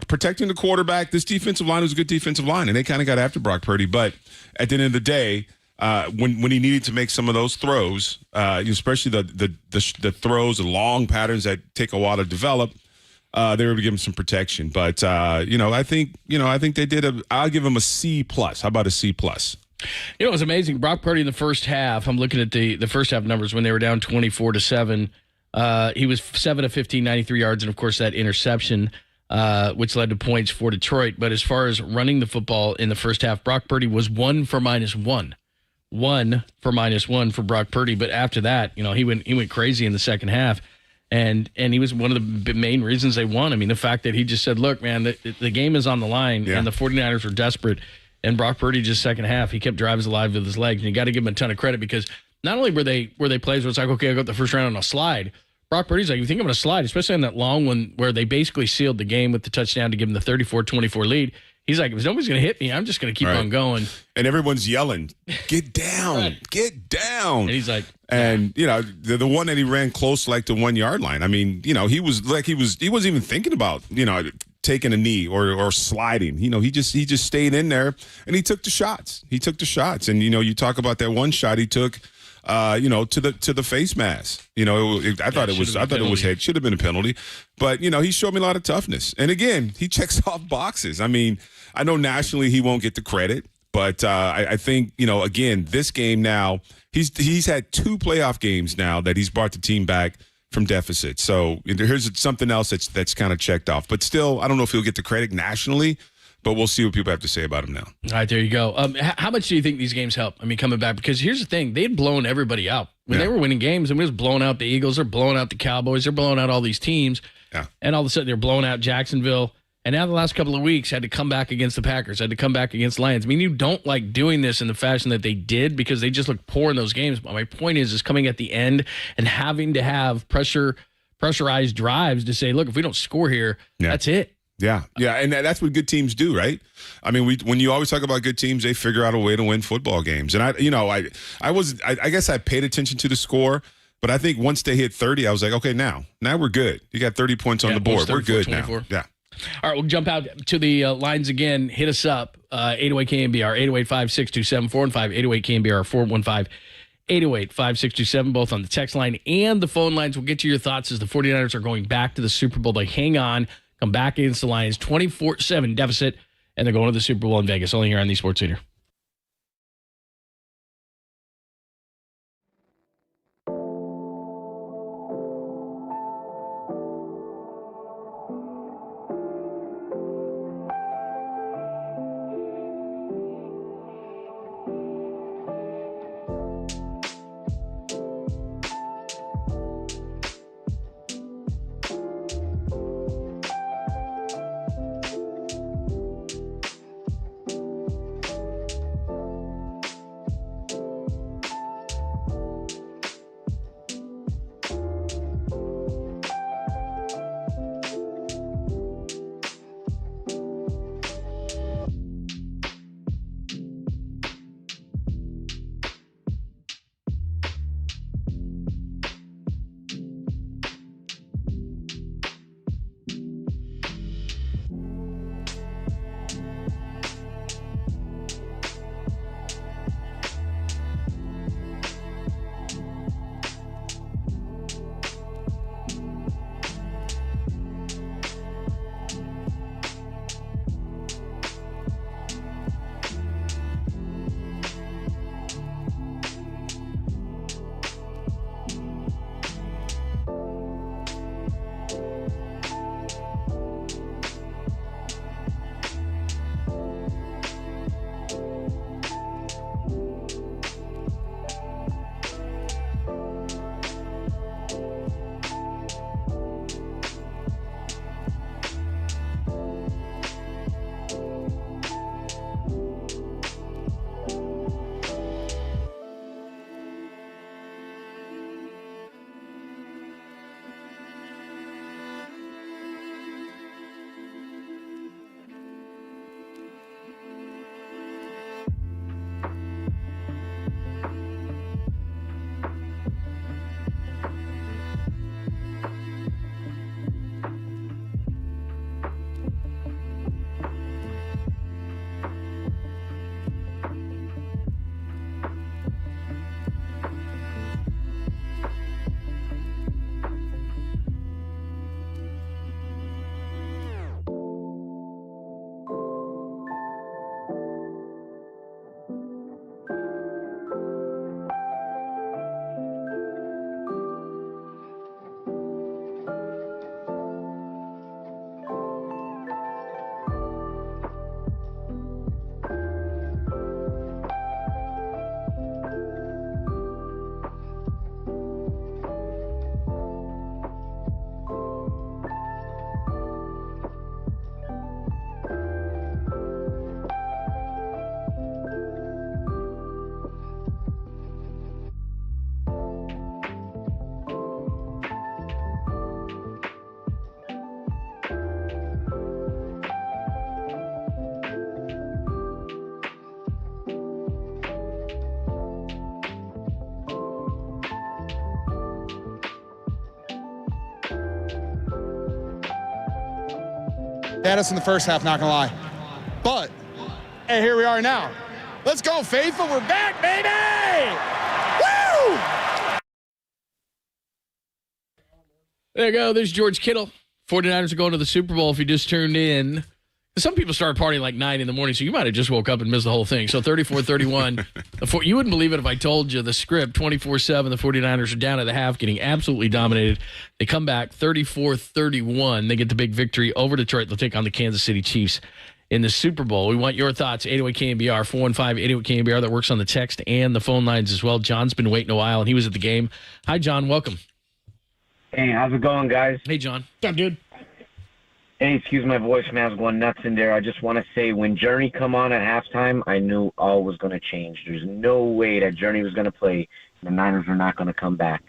S3: protecting the quarterback. This defensive line was a good defensive line, and they kind of got after Brock Purdy. But at the end of the day, when he needed to make some of those throws, especially the throws, the long patterns that take a while to develop. They were able to give him some protection, but I think they did I'll give him a C+. How about a C+?
S4: It was amazing. Brock Purdy in the first half. I'm looking at the first half numbers when they were down 24-7. He was 7 of 15, 93 yards, and of course that interception, which led to points for Detroit. But as far as running the football in the first half, Brock Purdy was 1 for -1. 1 for -1 for Brock Purdy. But after that, he went crazy in the second half. And he was one of the main reasons they won. I mean, the fact that he just said, look, man, the game is on the line, and the 49ers were desperate. And Brock Purdy just second half, he kept drives alive with his legs. And you got to give him a ton of credit because not only were they plays where it's like, okay, I got the first round on a slide. Brock Purdy's like, you think I'm going to slide, especially on that long one where they basically sealed the game with the touchdown to give him the 34-24 lead. He's like, if nobody's going to hit me, I'm just going to keep on going.
S3: And everyone's yelling, get down, get down.
S4: And he's like,
S3: and, you know, the one that he ran close like the 1 yard line. I mean, you know, he wasn't even thinking about, you know, taking a knee or sliding. You know, he just stayed in there and he took the shots. And, you know, you talk about that one shot he took, you know, to the face mask. You know, I thought it was head. Should have been a penalty. But, you know, he showed me a lot of toughness. And again, he checks off boxes. I mean, I know nationally he won't get the credit, but I think, you know, again, this game now, he's had 2 playoff games now that he's brought the team back from deficit. So here's something else that's kind of checked off. But still, I don't know if he'll get the credit nationally, but we'll see what people have to say about him now.
S4: All right, there you go. How much do you think these games help? I mean, coming back, because here's the thing. They had blown everybody out. When they were winning games, and we was blowing out the Eagles, they're blowing out the Cowboys, they're blowing out all these teams.
S3: Yeah.
S4: And all of a sudden, they're blowing out Jacksonville. And now the last couple of weeks had to come back against the Packers, had to come back against Lions. I mean, you don't like doing this in the fashion that they did because they just look poor in those games. But my point is coming at the end and having to have pressurized drives to say, look, if we don't score here, that's it.
S3: Yeah, and that's what good teams do, right? I mean, when you always talk about good teams, they figure out a way to win football games. And I guess I paid attention to the score, but I think once they hit 30, I was like, okay, now we're good. You got 30 points on the board. We're good 24. Now. Yeah.
S4: All right, we'll jump out to the lines again. Hit us up, 808-KNBR, 808-562-7415, 808-KNBR, 415-808-5627, both on the text line and the phone lines. We'll get to your thoughts as the 49ers are going back to the Super Bowl. They hang on, come back against the Lions, 24-7 deficit, and they're going to the Super Bowl in Vegas, only here on the Sports Leader.
S13: They had us in the first half, not going to lie. But, hey, here we are now. Let's go, Faithful. We're back, baby! Woo!
S4: There you go. There's George Kittle. 49ers are going to the Super Bowl if you just tuned in. Some people start partying like 9 in the morning, so you might have just woke up and missed the whole thing. So 34-31. You wouldn't believe it if I told you the script. 24-7, the 49ers are down at the half, getting absolutely dominated. They come back 34-31. They get the big victory over Detroit. They'll take on the Kansas City Chiefs in the Super Bowl. We want your thoughts. 808 KNBR, 415-808 KNBR. That works on the text and the phone lines as well. John's been waiting a while, and he was at the game. Hi, John. Welcome.
S14: Hey, how's it going, guys?
S4: Hey, John.
S2: What's up, dude?
S14: Hey, excuse my voice, man. I was going nuts in there. I just want to say, when Journey come on at halftime, I knew all was going to change. There's no way that Journey was going to play. The Niners are not going to come back.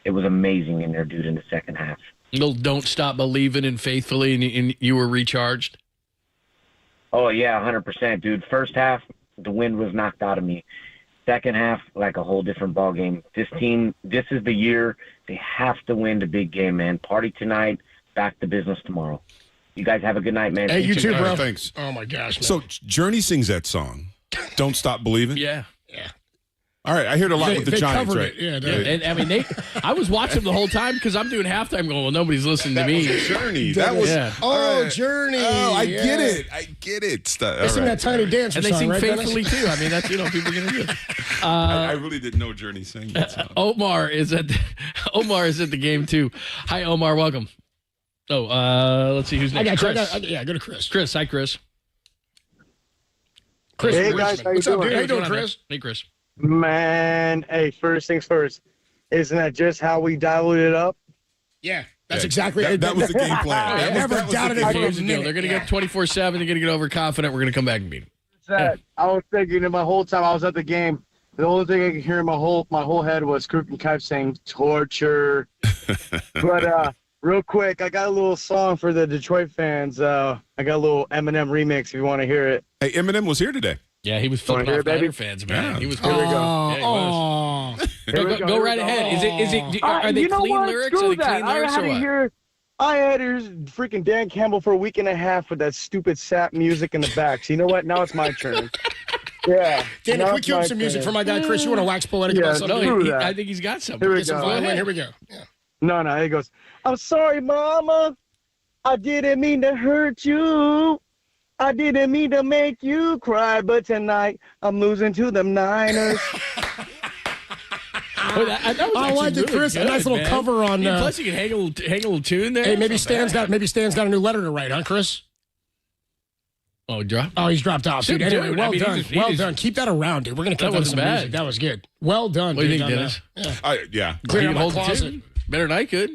S14: It was amazing in there, dude, in the second half.
S4: Don't stop believing and faithfully, and you were recharged?
S14: Oh, yeah, 100%, dude. First half, the wind was knocked out of me. Second half, like a whole different ball game. This team, this is the year. They have to win the big game, man. Party tonight, back to business tomorrow. You guys have a good night, man.
S2: Hey, you too, bro.
S3: Thanks.
S2: Oh, my gosh, man.
S3: So Journey sings that song, Don't Stop Believing?
S4: Yeah.
S3: All right, I heard a lot with the Giants, right?
S2: It.
S4: And I mean, I was watching them the whole time because I'm doing halftime going, well, nobody's listening to me.
S3: Was Journey. That was
S2: Oh, Journey.
S3: Oh, I get it.
S2: They sing that Tiny Dancer
S4: and they
S2: song,
S4: sing
S2: right,
S4: faithfully too. I mean, that's people are gonna do.
S3: I really didn't know Journey sang that song.
S4: Omar is at the game too. Hi, Omar. Welcome. Oh, let's see who's next.
S2: I got
S4: Chris.
S2: go to Chris.
S4: Chris. Hi, Chris.
S2: Chris,
S15: hey guys, how you
S2: what's up,
S15: doing?
S2: dude? How you doing, Chris?
S4: Hey, Chris.
S15: Man, hey, first things first. Isn't that just how we dialed it up?
S2: Yeah, that's exactly it.
S3: That was the game plan.
S2: I never doubted it for a
S4: Here's the deal.
S2: minute.
S4: They're going to get 24-7. They're going to get overconfident. We're going to come back and beat them.
S15: I was thinking in my whole time I was at the game, the only thing I could hear in my whole head was Kirk and Kipe saying torture. But real quick, I got a little song for the Detroit fans. I got a little Eminem remix if you want to hear it.
S3: Hey, Eminem was here today.
S4: Yeah, he was flipping off Niner fans, man.
S3: Yeah.
S4: He was.
S15: Here we go.
S4: Yeah, he was. Go right ahead. Are they clean lyrics? Are they clean lyrics or what?
S15: I had to hear freaking Dan Campbell for a week and a half with that stupid sap music in the back. So you know what? Now it's my turn. Yeah.
S2: Dan, if we cue up some music for my guy Chris, you want to wax poetic about something?
S4: No, I think he's got something.
S15: Here we
S2: Get some
S15: go.
S2: violin. Here we go. Yeah.
S15: No, he goes, I'm sorry, Mama. I didn't mean to hurt you. I didn't mean to make you cry, but tonight I'm losing to them Niners.
S2: I like it, Chris.
S4: Good,
S2: a nice little cover on.
S4: Plus, you can hang a little tune there.
S2: Hey, maybe Stan's got a new letter to write, huh, Chris?
S4: Oh, drop.
S2: Oh, he's dropped off, dude. Anyway, well done. Well done. Keep that around, dude. We're gonna cut
S4: That
S2: down some
S4: wasn't bad.
S2: music. That was good. Well done.
S4: What do you
S2: dude,
S4: think,
S2: on
S4: Dennis?
S2: that.
S3: Yeah.
S2: Clear
S4: You
S2: out
S4: can
S2: my
S4: hold the
S2: closet.
S4: tune better than I could.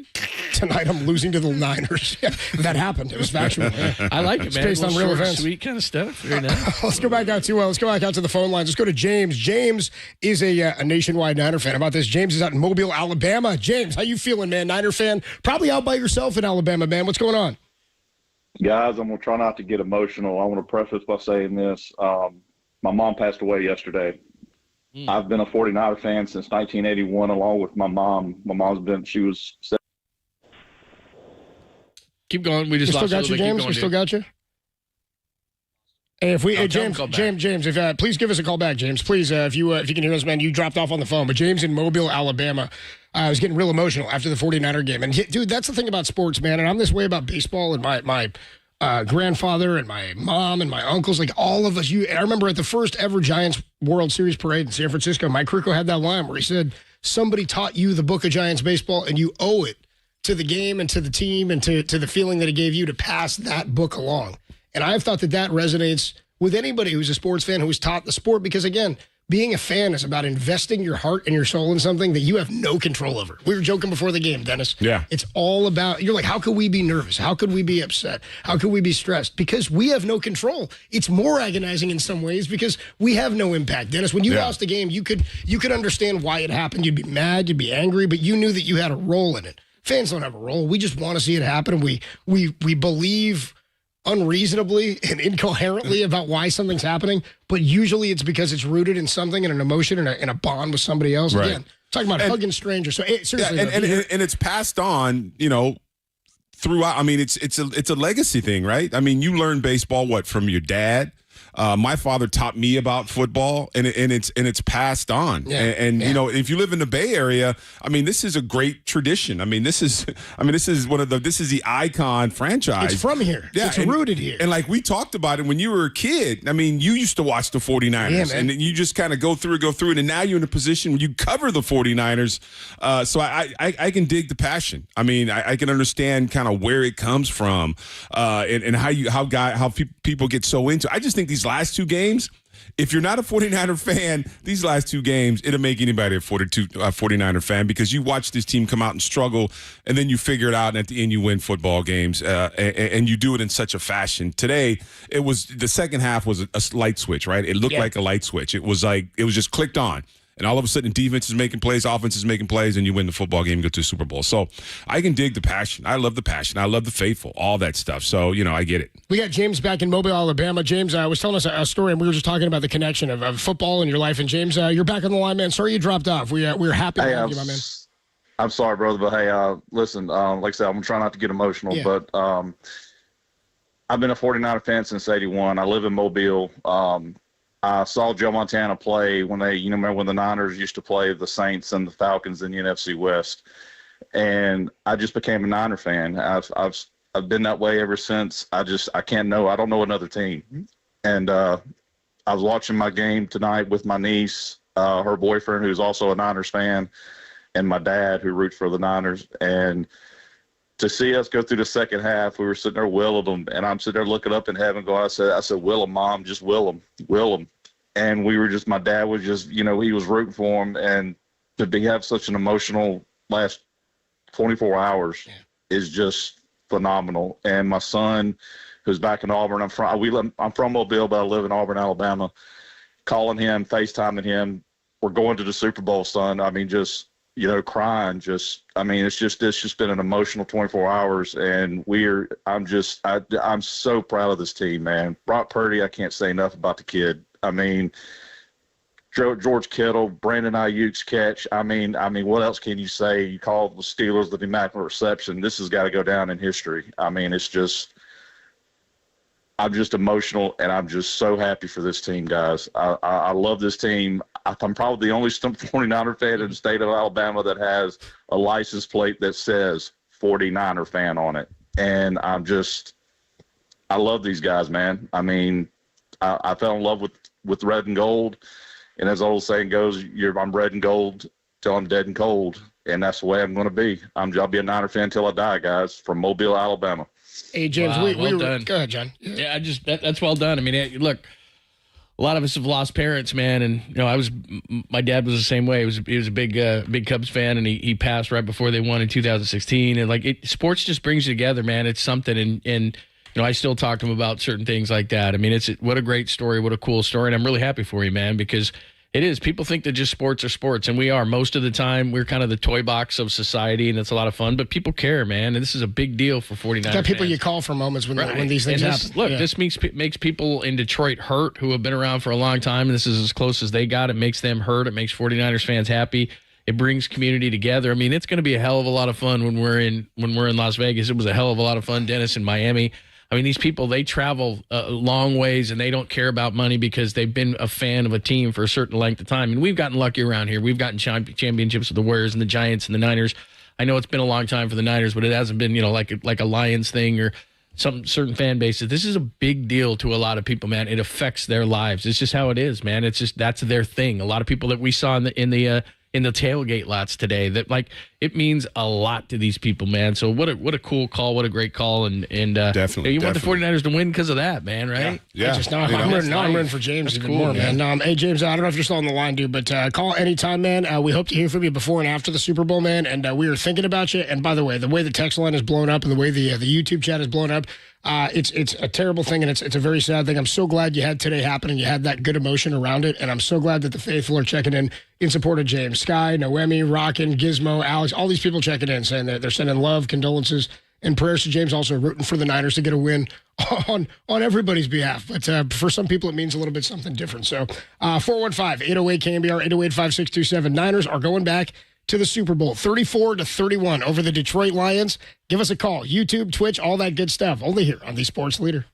S2: Tonight I'm losing to the Niners. Yeah, that happened. It was factual. Yeah.
S4: I like it,
S2: It's
S4: man.
S2: based on
S4: Little
S2: real
S4: short,
S2: events.
S4: sweet kind of stuff. Very nice.
S2: Let's go back out to the phone lines. Let's go to James. James is a nationwide Niner fan. How about this? James is out in Mobile, Alabama. James, how you feeling, man? Niner fan? Probably out by yourself in Alabama, man. What's going on?
S16: Guys, I'm going to try not to get emotional. I want to preface by saying this. My mom passed away yesterday. I've been a 49er fan since 1981, along with my mom. She was...
S4: Keep going. We just
S2: still
S4: lost
S2: got you, James? We still got you? Hey, James, if please give us a call back, James. Please, if you can hear us, man, you dropped off on the phone. But James in Mobile, Alabama, I was getting real emotional after the 49er game. And, dude, that's the thing about sports, man. And I'm this way about baseball and my grandfather and my mom and my uncles, like all of us. I remember at the first ever Giants World Series parade in San Francisco, Mike Krukow had that line where he said, somebody taught you the book of Giants baseball and you owe it to the game and to the team and to the feeling that it gave you to pass that book along. And I've thought that resonates with anybody who's a sports fan who was taught the sport because, again, being a fan is about investing your heart and your soul in something that you have no control over. We were joking before the game, Dennis.
S3: Yeah.
S2: It's all about, you're like, how could we be nervous? How could we be upset? How could we be stressed? Because we have no control. It's more agonizing in some ways because we have no impact. Dennis, when you lost a game, you could understand why it happened. You'd be mad, you'd be angry, but you knew that you had a role in it. Fans don't have a role. We just want to see it happen. And we believe unreasonably and incoherently about why something's happening, but usually it's because it's rooted in something, in an emotion, in a bond with somebody else. Right. Again, talking about hugging strangers. So seriously,
S3: and it's passed on, throughout. I mean, it's a legacy thing, right? I mean, you learn baseball from your dad. My father taught me about football, and it's passed on.
S2: Yeah.
S3: And you know, if you live in the Bay Area, I mean, this is a great tradition. I mean, this is the icon franchise.
S2: It's from here.
S3: Yeah,
S2: It's rooted here.
S3: And like we talked about it when you were a kid. I mean, you used to watch the 49ers, and you just kind of go through it, and now you're in a position where you cover the 49ers. So I can dig the passion. I mean, I can understand kind of where it comes from, and how people get so into it. I just think these last two games, if you're not a 49er fan, these last two games, it'll make anybody a 49er fan, because you watch this team come out and struggle, and then you figure it out, and at the end you win football games, and you do it in such a fashion. Today, the second half was a light switch, right? It looked like a light switch. It was just clicked on. And all of a sudden, defense is making plays, offense is making plays, and you win the football game and go to the Super Bowl. So I can dig the passion. I love the passion. I love the faithful, all that stuff. So, you know, I get it.
S2: We got James back in Mobile, Alabama. James was telling us a story, and we were just talking about the connection of football in your life. And James, you're back on the line, man. Sorry you dropped off. We're happy to have you, my man.
S16: I'm sorry, brother, but hey, listen, like I said, I'm trying not to get emotional, but I've been a 49er fan since '81. I live in Mobile. I saw Joe Montana play when remember when the Niners used to play the Saints and the Falcons in the NFC West, and I just became a Niner fan. I've been that way ever since. I don't know another team. And I was watching my game tonight with my niece, her boyfriend, who's also a Niners fan, and my dad, who roots for the Niners. And to see us go through the second half, we were sitting there willing them, and I'm sitting there looking up in heaven going, I said, will them, Mom, just will them. And my dad was just, he was rooting for him. And to have such an emotional last 24 hours is just phenomenal. And my son, who's back in Auburn, I'm from Mobile, but I live in Auburn, Alabama, calling him, FaceTiming him. We're going to the Super Bowl, son. I mean, just, crying. It's just been an emotional 24 hours, and I'm so proud of this team, man. Brock Purdy, I can't say enough about the kid. I mean, George Kittle, Brandon Ayuk's catch. I mean, what else can you say? You call the Steelers the Immaculate Reception. This has got to go down in history. I mean, I'm just emotional, and I'm just so happy for this team, guys. I love this team. I'm probably the only 49er fan in the state of Alabama that has a license plate that says 49er fan on it. And I love these guys, man. I mean, I fell in love with red and gold. And as the old saying goes, I'm red and gold till I'm dead and cold. And that's the way I'm going to be. I'll be a Niner fan till I die, guys, from Mobile, Alabama.
S2: Hey, James,
S4: wow, well
S2: done.
S4: Go ahead, John. Yeah, that's well done. I mean, look, a lot of us have lost parents, man, and my dad was the same way. He was a big Cubs fan, and he passed right before they won in 2016. And sports just brings you together, man. It's something, and I still talk to him about certain things like that. I mean, what a great story, what a cool story, and I'm really happy for you, man, because it is. People think that just sports are sports, and we are. Most of the time, we're kind of the toy box of society, and it's a lot of fun. But people care, man, and this is a big deal for 49ers
S2: got people
S4: fans.
S2: you call for moments when these things happen.
S4: Look, this makes people in Detroit hurt who have been around for a long time, and this is as close as they got. It makes them hurt. It makes 49ers fans happy. It brings community together. I mean, it's going to be a hell of a lot of fun when we're in Las Vegas. It was a hell of a lot of fun, Dennis, in Miami. I mean, these people, they travel long ways, and they don't care about money because they've been a fan of a team for a certain length of time. And we've gotten lucky around here. We've gotten championships with the Warriors and the Giants and the Niners. I know it's been a long time for the Niners, but it hasn't been, like a Lions thing or some certain fan bases. This is a big deal to a lot of people, man. It affects their lives. It's just how it is, man. It's just that's their thing. A lot of people that we saw in the tailgate lots today, that it means a lot to these people, man. So what a cool call, what a great call, and
S3: definitely
S4: want the 49ers to win because of that, man, right?
S3: Yeah.
S2: I'm rooting for James even more, man. Hey, James, I don't know if you're still on the line, dude, but call anytime, man. We hope to hear from you before and after the Super Bowl, man. And we are thinking about you. And by the way the text line is blown up and the way the YouTube chat is blown up, it's a terrible thing, and it's a very sad thing. I'm so glad you had today happen and you had that good emotion around it, and I'm so glad that the faithful are checking in support of James. Sky, Noemi, Rockin, Gizmo, Alex, all these people checking in, saying that they're sending love, condolences, and prayers to James, also rooting for the Niners to get a win on everybody's behalf. But for some people, it means a little bit something different. So 415-808-KNBR, 808-5627. Niners are going back to the Super Bowl, 34-31 over the Detroit Lions. Give us a call. YouTube, Twitch, all that good stuff. Only here on the Sports Leader.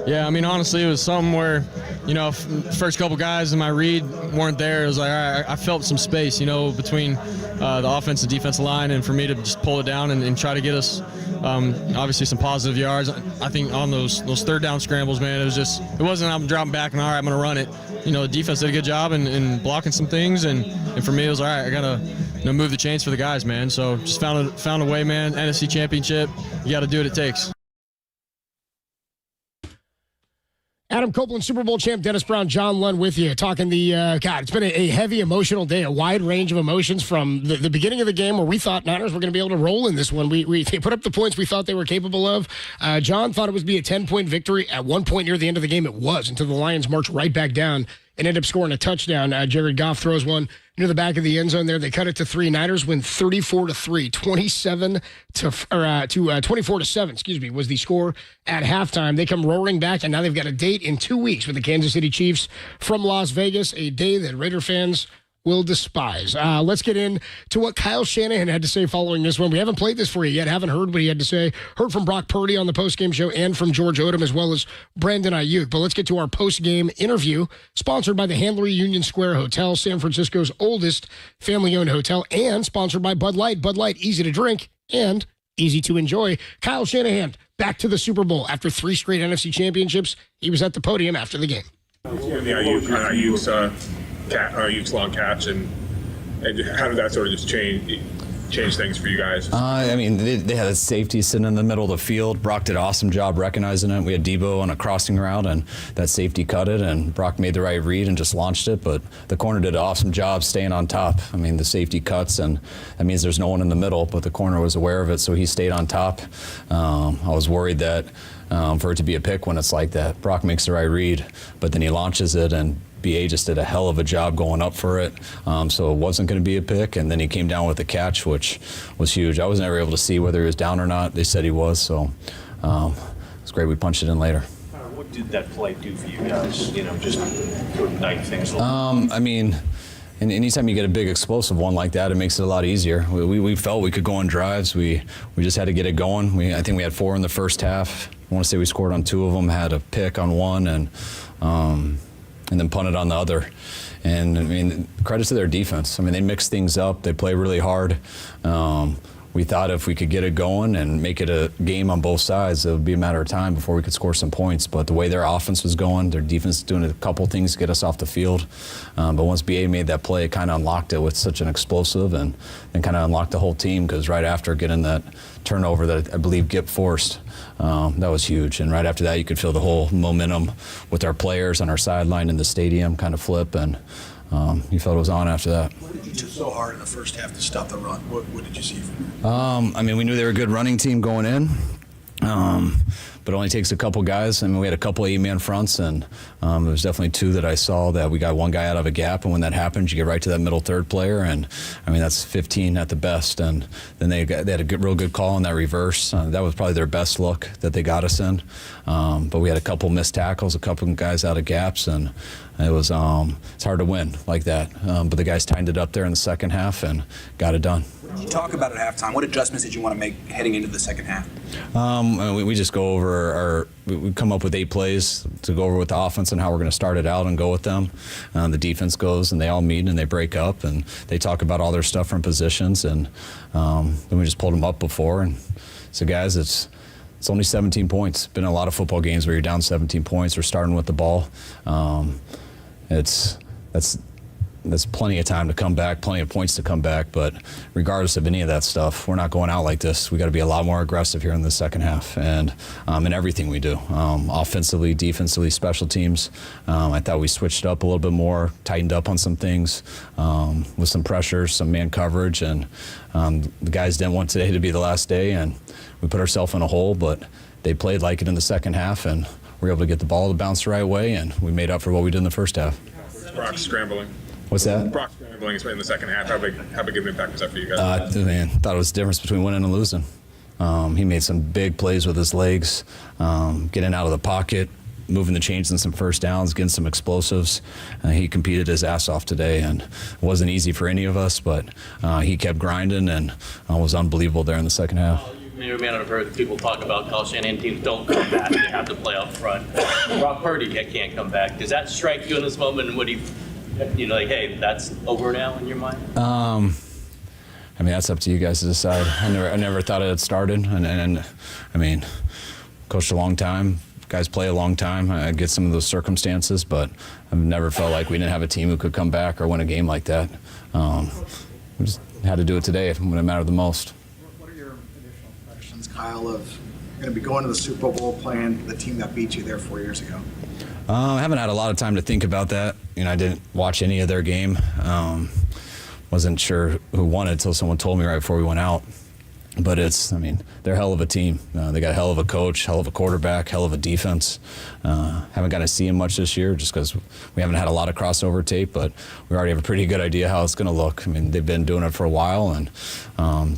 S6: Yeah, I mean, honestly, it was something where, first couple guys in my read weren't there. It was like, all right, I felt some space, between the offense and defensive line, and for me to just pull it down and try to get us, obviously, some positive yards. I think on those third down scrambles, man, it wasn't I'm dropping back and, all right, I'm going to run it. The defense did a good job in blocking some things, and for me, it was, all right, I got to move the chains for the guys, man. So just found a way, man. NFC Championship, you got to do what it takes.
S2: Adam Copeland, Super Bowl champ, Dennis Brown, John Lund with you, talking it's been a heavy emotional day, a wide range of emotions from the beginning of the game where we thought Niners were going to be able to roll in this one. They put up the points we thought they were capable of. John thought it was be a 10-point victory. At one point near the end of the game, it was, until the Lions marched right back down and ended up scoring a touchdown. Jared Goff throws one near the back of the end zone there. They cut it to 3. Niners win 34-3, 24-7, was the score at halftime. They come roaring back, and now they've got a date in 2 weeks with the Kansas City Chiefs from Las Vegas, a day that Raider fans will despise. Let's get into what Kyle Shanahan had to say following this one. We haven't played this for you yet, haven't heard what he had to say. Heard from Brock Purdy on the postgame show and from George Odom as well as Brandon Ayuk. But let's get to our postgame interview, sponsored by the Handlery Union Square Hotel, San Francisco's oldest family-owned hotel, and sponsored by Bud Light. Bud Light, easy to drink and easy to enjoy. Kyle Shanahan back to the Super Bowl after 3 straight NFC championships. He was at the podium after the game.
S17: The Ayuk's long catch, and how did that sort of just change things for you guys?
S18: I mean, they had a safety sitting in the middle of the field. Brock did an awesome job recognizing it. We had Debo on a crossing route, and that safety cut it, and Brock made the right read and just launched it. But the corner did an awesome job staying on top. I mean, the safety cuts, and that means there's no one in the middle, but the corner was aware of it, so he stayed on top. I was worried that for it to be a pick when it's like that. Brock makes the right read, but then he launches it, and BA just did a hell of a job going up for it, so it wasn't going to be a pick, and then he came down with the catch, which was huge. I was never able to see whether he was down or not. They said he was, so it's great we punched it in later.
S19: What did that play do for you guys, just to ignite things a little?
S18: I mean, and anytime you get a big explosive one like that, it makes it a lot easier. We felt we could go on drives. We just had to get it going. I think we had 4 in the first half. I want to say we scored on 2 of them, had a pick on 1, and then punted on the other. And I mean, credit to their defense. I mean, they mix things up. They play really hard. We thought if we could get it going and make it a game on both sides, it would be a matter of time before we could score some points. But the way their offense was going, their defense doing a couple things to get us off the field. But once BA made that play, it kind of unlocked it with such an explosive, and kind of unlocked the whole team, because right after getting that turnover that I believe Gipp forced, that was huge. And right after that, you could feel the whole momentum with our players on our sideline in the stadium kind of flip, and you felt it was on after that.
S20: What did you do so hard in the first half to stop the run? What did you see from
S18: I mean, we knew they were a good running team going in, but it only takes a couple guys. I mean, we had a couple 8-man fronts, and there was definitely 2 that I saw that we got one guy out of a gap, and when that happens, you get right to that middle third player, and I mean, that's 15 at the best. And then they had a real good call on that reverse. That was probably their best look that they got us in. But we had a couple missed tackles, a couple guys out of gaps, and it was it's hard to win like that. But the guys tightened it up there in the second half and got it done.
S20: What did you talk about at halftime? What adjustments did you want to make heading into the second half?
S18: We just go over we come up with 8 plays to go over with the offense and how we're going to start it out and go with them. The defense goes, and they all meet, and they break up, and they talk about all their stuff from positions, and then we just pulled them up before. And so, guys, it's only 17 points. Been a lot of football games where you're down 17 points or starting with the ball. That's plenty of time to come back, plenty of points to come back. But regardless of any of that stuff, we're not going out like this. We got to be a lot more aggressive here in the second half, and in everything we do, offensively, defensively, special teams. I thought we switched up a little bit more, tightened up on some things with some pressure, some man coverage, and the guys didn't want today to be the last day, and we put ourselves in a hole. But they played like it in the second half, and we were able to get the ball to bounce the right way, and we made up for what we did in the first half.
S17: Brock scrambling.
S18: What's that?
S17: Brock scrambling in the second half. How big of an impact was that for you guys?
S18: Man, thought it was the difference between winning and losing. He made some big plays with his legs, getting out of the pocket, moving the chains in some first downs, getting some explosives. He competed his ass off today, and it wasn't easy for any of us, but he kept grinding and was unbelievable there in the second half.
S19: You may not have heard people talk about how Shanahan teams don't come back. They have to play up front. Brock Purdy can't come back. Does that strike you in this moment? And what do you like, hey, that's over now in your mind?
S18: I mean, that's up to you guys to decide. I never thought it had started, and I mean, coached a long time. Guys play a long time. I get some of those circumstances, but I've never felt like we didn't have a team who could come back or win a game like that. We just had to do it today when it mattered the most.
S20: What are your additional questions, Kyle, of going to be going to the Super Bowl playing the team that beat you there 4 years ago?
S18: I haven't had a lot of time to think about that. I didn't watch any of their game. Wasn't sure who won it until someone told me right before we went out. But they're a hell of a team. They got a hell of a coach, hell of a quarterback, hell of a defense. Haven't got to see him much this year just because we haven't had a lot of crossover tape, but we already have a pretty good idea how it's going to look. I mean, they've been doing it for a while, and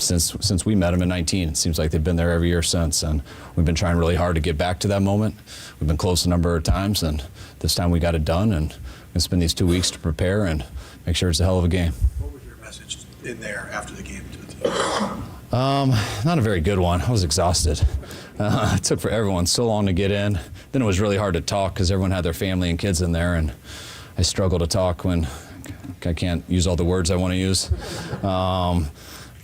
S18: since we met them in 19, it seems like they've been there every year since, and we've been trying really hard to get back to that moment. We've been close a number of times, and this time we got it done, and we're going to spend these 2 weeks to prepare and make sure it's a hell of a game.
S20: What was your message in there after the game to the team?
S18: Not a very good one. I was exhausted. It took for everyone so long to get in. Then it was really hard to talk because everyone had their family and kids in there, and I struggle to talk when I can't use all the words I want to use.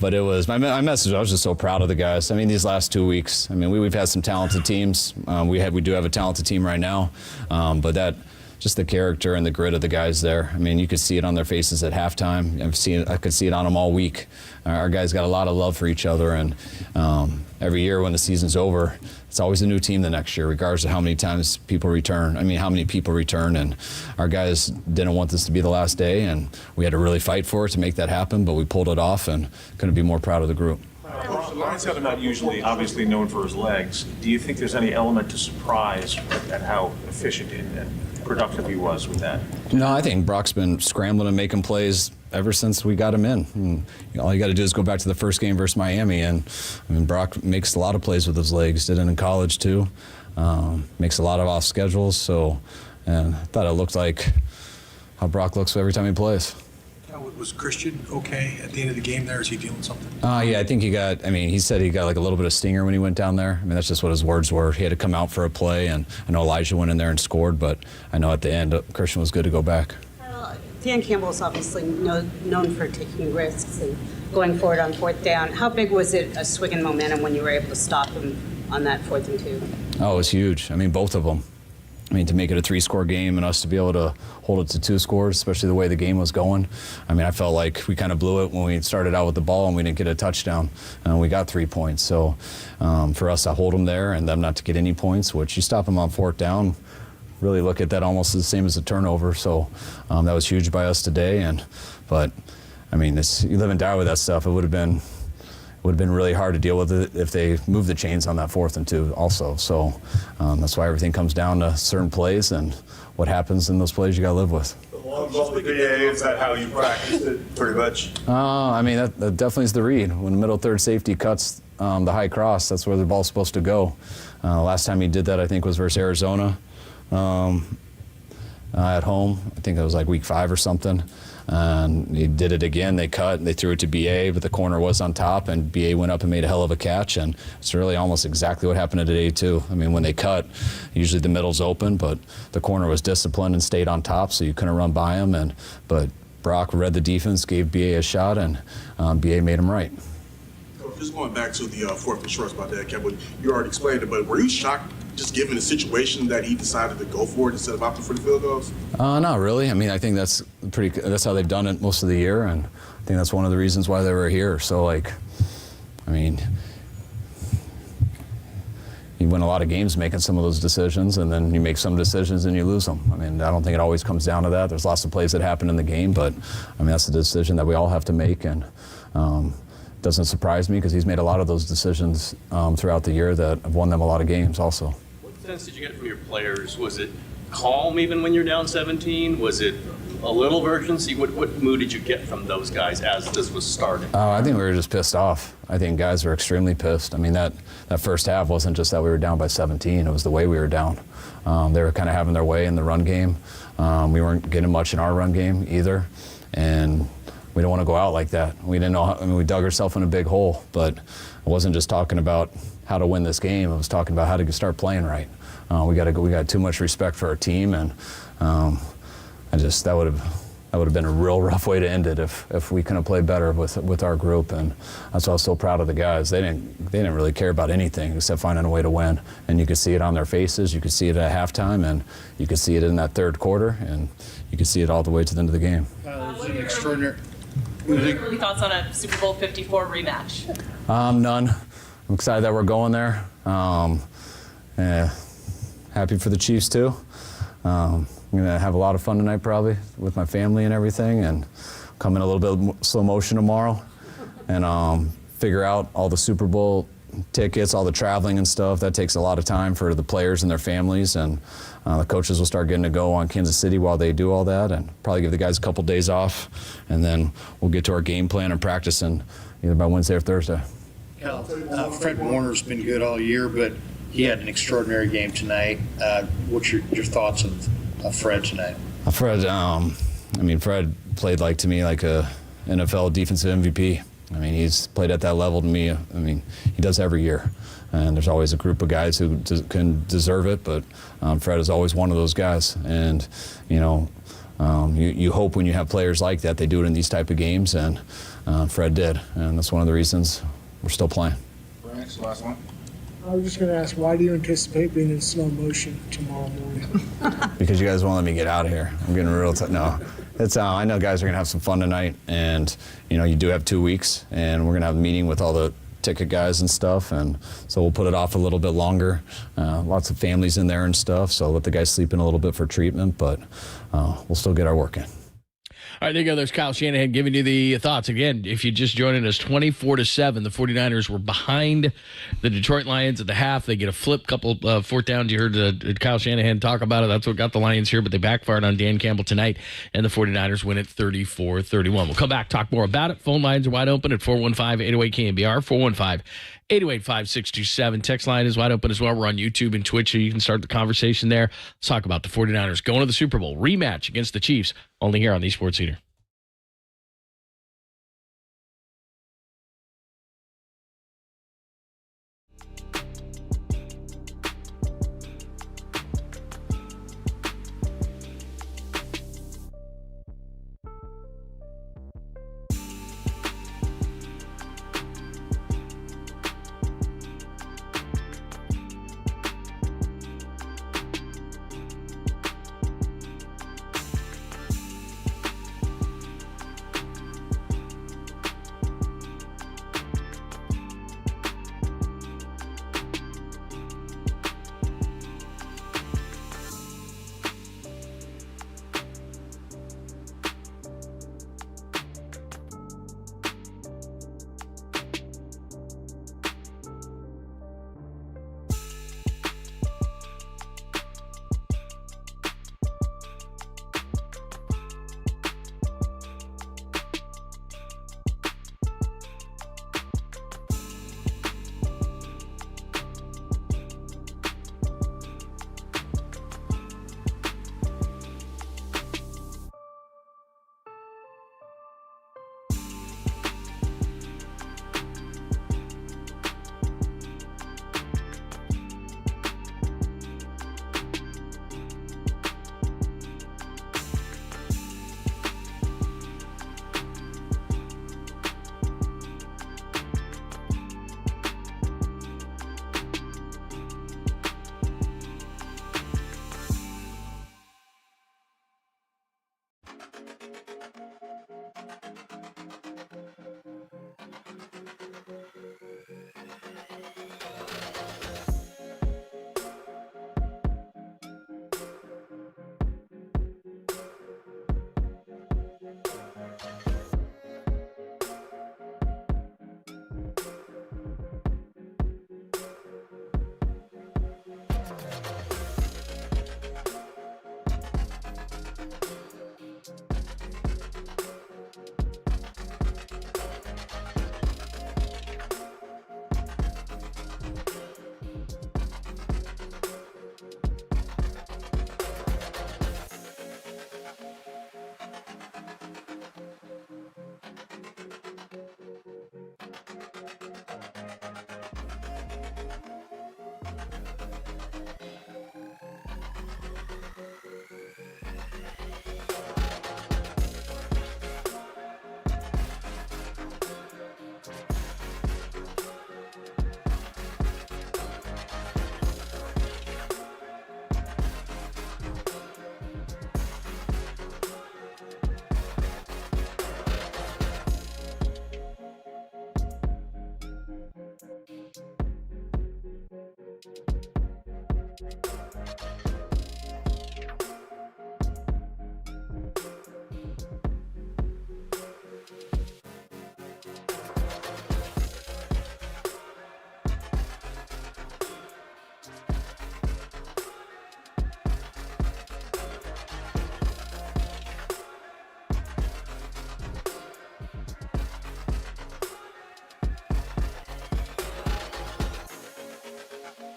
S18: But it was my message. I was just so proud of the guys. I mean, these last 2 weeks. I mean, we've had some talented teams. We do have a talented team right now, but that. Just the character and the grit of the guys there. I mean, you could see it on their faces at halftime. I could see it on them all week. Our guys got a lot of love for each other, and every year when the season's over, it's always a new team the next year, regardless of how many times people return. I mean, how many people return, and our guys didn't want this to be the last day, and we had to really fight for it to make that happen, but we pulled it off, and couldn't be more proud of the group.
S21: Lineout are not usually obviously known for his legs. Do you think there's any element to surprise at how efficient and productive he was with that?
S18: No, I think Brock's been scrambling and making plays ever since we got him in. And all you got to do is go back to the first game versus Miami, and I mean, Brock makes a lot of plays with his legs. Did it in college too. Makes a lot of off schedules. So, and I thought it looked like how Brock looks every time he plays.
S20: Was Christian okay at the end of the game there? Is he feeling something?
S18: Yeah, I think he said he got like a little bit of stinger when he went down there. I mean, that's just what his words were. He had to come out for a play, and I know Elijah went in there and scored, but I know at the end, Christian was good to go back.
S22: Dan Campbell is obviously known for taking risks and going forward on fourth down. How big was it a swing in momentum when you were able to stop him on that 4th and 2?
S18: Oh, it was huge. I mean, both of them. I mean, to make it a 3-score game and us to be able to hold it to 2 scores, especially the way the game was going. I mean, I felt like we kind of blew it when we started out with the ball and we didn't get a touchdown, and we got 3 points. So for us to hold them there and them not to get any points, which you stop them on 4th down, really look at that almost the same as a turnover. So that was huge by us today. But I mean, you live and die with that stuff. It would have been really hard to deal with it if they moved the chains on that 4th and 2 also. So that's why everything comes down to certain plays, and what happens in those plays you got to live with.
S21: The long ball to BA, is that how you practiced it pretty much?
S18: I mean, that definitely is the read. When the middle third safety cuts the high cross, that's where the ball's supposed to go. Last time he did that, I think, was versus Arizona at home. I think it was like week 5 or something. And he did it again. They cut and they threw it to BA, but the corner was on top, and BA went up and made a hell of a catch. And it's really almost exactly what happened today too. I mean, when they cut, usually the middle's open, but the corner was disciplined and stayed on top, so you couldn't run by him. But Brock read the defense, gave BA a shot, and BA made him right.
S23: Just going back to the 4th and shorts about that, Kevin, you already explained it, but were you shocked just given the situation that he decided to go for it instead of opting for the field goals?
S18: Not really. I mean, I think that's how they've done it most of the year, and I think that's one of the reasons why they were here. So, I mean, you win a lot of games making some of those decisions, and then you make some decisions and you lose them. I mean, I don't think it always comes down to that. There's lots of plays that happen in the game, but I mean, that's the decision that we all have to make, and doesn't surprise me because he's made a lot of those decisions throughout the year that have won them a lot of games also.
S19: What sense did you get from your players? Was it calm even when you're down 17? Was it a little of urgency? What mood did you get from those guys as this was starting?
S18: I think we were just pissed off. I think guys were extremely pissed. I mean, that first half wasn't just that we were down by 17. It was the way we were down. They were kind of having their way in the run game. We weren't getting much in our run game either. And we don't want to go out like that. We didn't know. We dug ourselves in a big hole, but it wasn't just talking about how to win this game. It was talking about how to start playing right. We got too much respect for our team, and that would have been a real rough way to end it if we couldn't play better with our group. And that's why I was so proud of the guys. They didn't really care about anything except finding a way to win. And you could see it on their faces. You could see it at halftime, and you could see it in that 3rd quarter, and you could see it all the way to the end of the game.
S20: It was an extraordinary.
S24: Any thoughts on a Super Bowl 54 rematch?
S18: None. I'm excited that we're going there. Happy for the Chiefs too. I'm gonna have a lot of fun tonight probably with my family and everything, and come in a little bit slow motion tomorrow, and figure out all the Super Bowl tickets, all the traveling and stuff. That takes a lot of time for the players and their families, and the coaches will start getting to go on Kansas City while they do all that, and probably give the guys a couple days off, and then we'll get to our game plan and practicing either by Wednesday or Thursday.
S20: Fred Warner's been good all year, but he had an extraordinary game tonight. What's your thoughts of Fred tonight?
S18: Fred played to me like a NFL defensive MVP. I mean, he's played at that level to me. I mean, he does every year. And there's always a group of guys who can deserve it, but Fred is always one of those guys. And, you hope when you have players like that, they do it in these type of games. And Fred did, and that's one of the reasons we're still playing.
S23: Lance, last one.
S1: I was just going to ask, why do you anticipate being in slow motion tomorrow morning?
S18: Because you guys won't let me get out of here. I'm getting real no. It's I know guys are going to have some fun tonight, and you do have 2 weeks, and we're going to have a meeting with all the ticket guys and stuff, and so we'll put it off a little bit longer. Lots of families in there and stuff, so let the guys sleep in a little bit for treatment, but we'll still get our work in.
S4: All right, there you go. There's Kyle Shanahan giving you the thoughts. Again, if you're just joining us, 24-7, the 49ers were behind the Detroit Lions at the half. They get a flip, couple fourth downs. You heard Kyle Shanahan talk about it. That's what got the Lions here, but they backfired on Dan Campbell tonight, and the 49ers win at 34-31. We'll come back, talk more about it. Phone lines are wide open at 415-808-KNBR, 415-808-5627. Text line is wide open as well. We're on YouTube and Twitch, so you can start the conversation there. Let's talk about the 49ers going to the Super Bowl. Rematch against the Chiefs, only here on the Sports Leader.